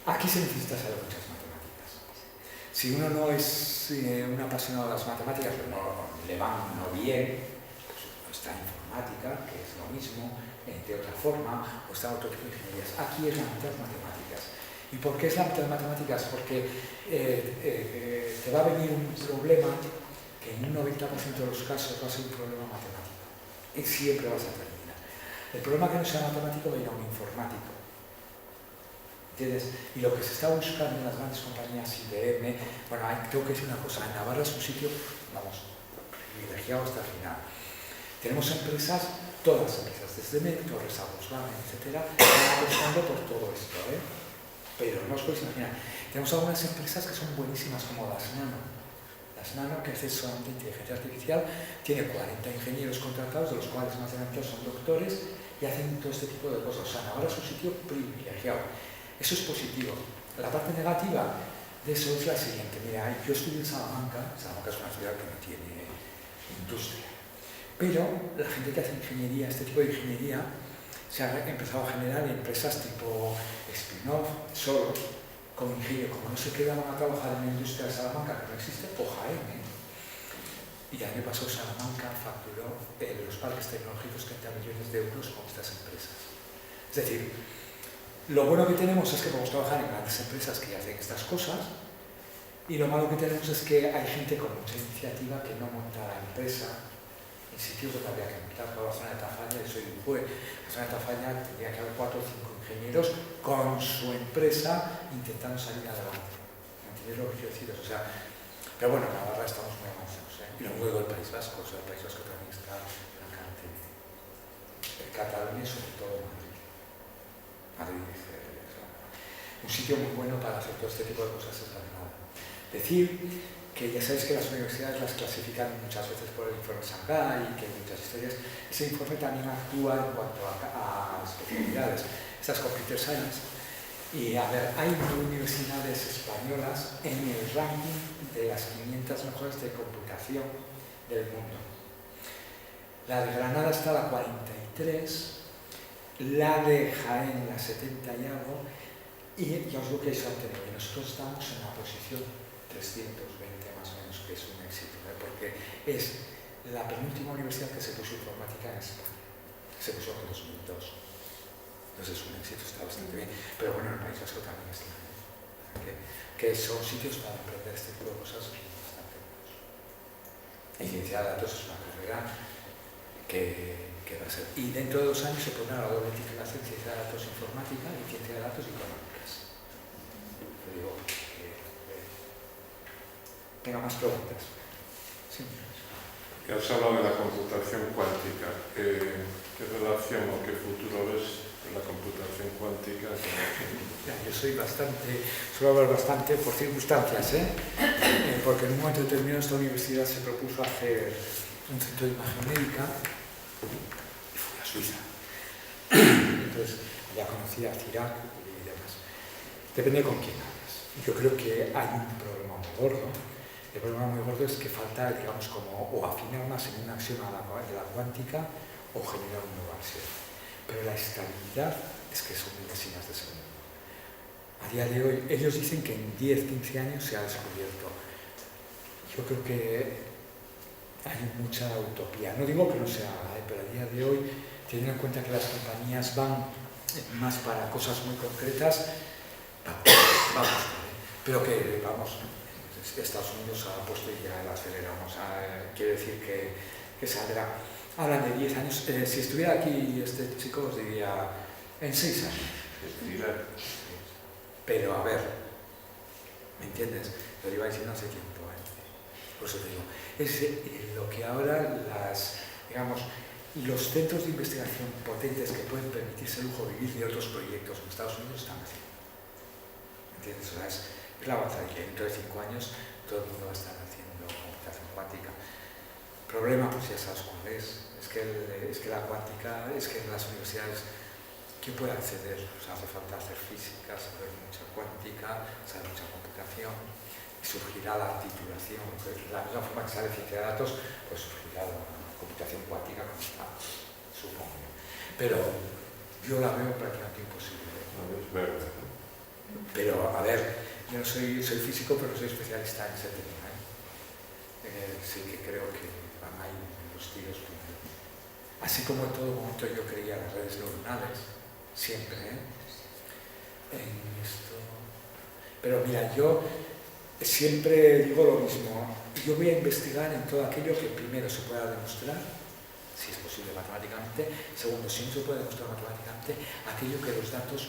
Aquí se necesita saber muchas matemáticas. Si uno no es un apasionado de las matemáticas, pero no le van no bien, pues está informática, que es lo mismo, de otra forma, o está otro tipo de ingenierías. Aquí es la mitad de matemáticas. ¿Y por qué es la mitad de matemáticas? Porque te va a venir un problema que en un 90% de los casos va a ser un problema matemático. Y siempre vas a terminar. El problema que no sea matemático va a ir a un informático. ¿Entiendes? Y lo que se está buscando en las grandes compañías IBM, bueno, tengo que decir una cosa, en Navarra es un sitio, vamos, privilegiado hasta el final. Tenemos empresas todas las empresas, desde Torres a Volkswagen, etcétera, están apostando por todo esto, ¿eh? Pero no os podéis imaginar. Tenemos algunas empresas que son buenísimas, como las Nano. Las Nano, que hace solamente inteligencia artificial, tiene 40 ingenieros contratados, de los cuales más de la mitad son doctores, y hacen todo este tipo de cosas. O sea, ahora es un sitio privilegiado. Eso es positivo. La parte negativa de eso es la siguiente. Mira, yo estudié en Salamanca. Salamanca es una ciudad que no tiene industria. Pero la gente que hace ingeniería, este tipo de ingeniería, se ha empezado a generar empresas tipo spin-off, solo, con ingenio. Como no se quedaban a trabajar en la industria de Salamanca, que no existe, o Jaén, ¿eh? Y el año pasado Salamanca facturó los parques tecnológicos 30 millones de euros con estas empresas. Es decir, lo bueno que tenemos es que podemos trabajar en grandes empresas que hacen estas cosas, y lo malo que tenemos es que hay gente con mucha iniciativa que no monta la empresa en sitios donde habría que montar. Por la zona de Tafaña, yo soy un juez, la zona de Tafaña tendría que haber 4 o 5 ingenieros con su empresa intentando salir adelante. ¿Entendéis lo que quiero decir? O sea, pero bueno, en Navarra estamos muy avanzados, ¿eh? Y luego el País Vasco, o sea, el País Vasco también está bastante. Cataluña y sobre todo Madrid. Madrid un sitio muy bueno para hacer todo este tipo de cosas es Granada. Decir que ya sabéis que las universidades las clasifican muchas veces por el informe Shanghái y que hay muchas historias. Ese informe también actúa en cuanto a especialidades. Esta es Computer Science. Y a ver, hay 9 universidades españolas en el ranking de las 500 mejores de computación del mundo. La de Granada está a la 43, la de Jaén la 70 y algo, y ya os digo que hay suerte, porque nosotros estamos en la posición 320 más o menos, que es un éxito, ¿eh? Porque es la penúltima universidad que se puso informática en España. Se puso en 2002. Entonces es un éxito, está bastante bien. Pero bueno, en el País Vasco también está, ¿eh? Que son sitios para aprender este tipo de cosas bastante buenos. Y ciencia de datos es una carrera que va a ser. Y dentro de 2 años se pondrá la doble titulación ciencia de datos informática y ciencia de datos económicas. Te digo que tenga más preguntas. Sí. Has hablado de la computación cuántica. ¿Qué relación o qué futuro ves de la computación cuántica? Yo suelo hablar bastante por circunstancias, porque en un momento determinado esta universidad se propuso hacer un centro de imagen médica y fui a Suiza. Entonces ya conocía a Cirac y demás. Depende con quién hablas. Yo creo que hay un problema muy gordo. El problema muy gordo es que falta, digamos, como o afinar más en una axioma de la cuántica o generar un nuevo axioma. Pero la estabilidad es que son milésimas de segundo. A día de hoy, ellos dicen que en 10-15 años se ha descubierto. Yo creo que hay mucha utopía. No digo que no se haga, pero a día de hoy, teniendo en cuenta que las compañías van más para cosas muy concretas, vamos, pero que vamos. Estados Unidos ha puesto y ya la aceleramos. Quiere decir que saldrá. Hablan de 10 años. Si estuviera aquí este chico os diría en 6 años. Pero a ver, ¿me entiendes? Lo iba diciendo hace tiempo. Por eso te digo, es lo que ahora los centros de investigación potentes que pueden permitirse el lujo de vivir de otros proyectos en Estados Unidos están haciendo. ¿Me entiendes? O sea, es la avanzada y que dentro de 5 años todo el mundo va a estar haciendo computación cuántica. El problema, pues ya sabes cuál es. Es que la cuántica, es que en las universidades, ¿quién puede acceder? O sea, hace falta hacer física, saber mucha cuántica, saber mucha computación, y surgirá la titulación. De la misma forma que sale ciencia de datos, pues surgirá la computación cuántica como está, supongo. Pero yo la veo prácticamente imposible. Es verdad. Pero, a ver, yo soy físico, pero soy especialista en ese tema. Sí que creo que van ahí los tiros. Así como en todo momento yo creía en las redes neuronales, siempre, en esto. Pero mira, yo siempre digo lo mismo. Yo voy a investigar en todo aquello que primero se pueda demostrar, si es posible matemáticamente. Segundo, si no se puede demostrar matemáticamente, aquello que los datos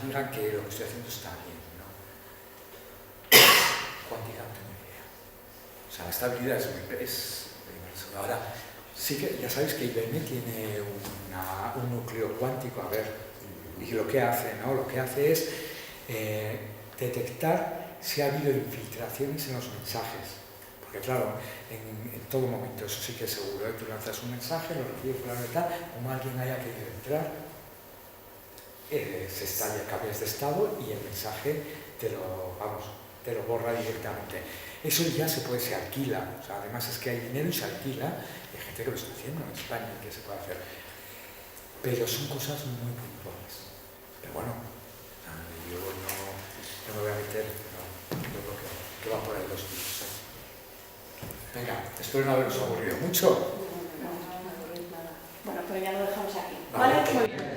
digan que lo que estoy haciendo está bien, ¿no? Cuántica no tengo idea. O sea, la estabilidad es muy. Ahora, Sí que ya sabéis que IBM tiene un núcleo cuántico, a ver, y lo que hace, ¿no? Lo que hace es detectar si ha habido infiltraciones en los mensajes. Porque claro, en todo momento, eso sí que es seguro, tú lanzas un mensaje, lo recibes por la verdad, como alguien haya querido entrar, se estalla, cambias de estado y el mensaje te lo borra directamente. Eso ya se alquila, o sea, además es que hay dinero y se alquila, y hay gente que lo está haciendo en España, que se puede hacer. Pero son cosas muy puntuales. Pero bueno, yo no me voy a meter, pero yo creo que va por ahí los tiros. Venga, espero no haberos aburrido mucho. No, bueno, pues ya lo dejamos aquí. Vale. Vale, muy bien.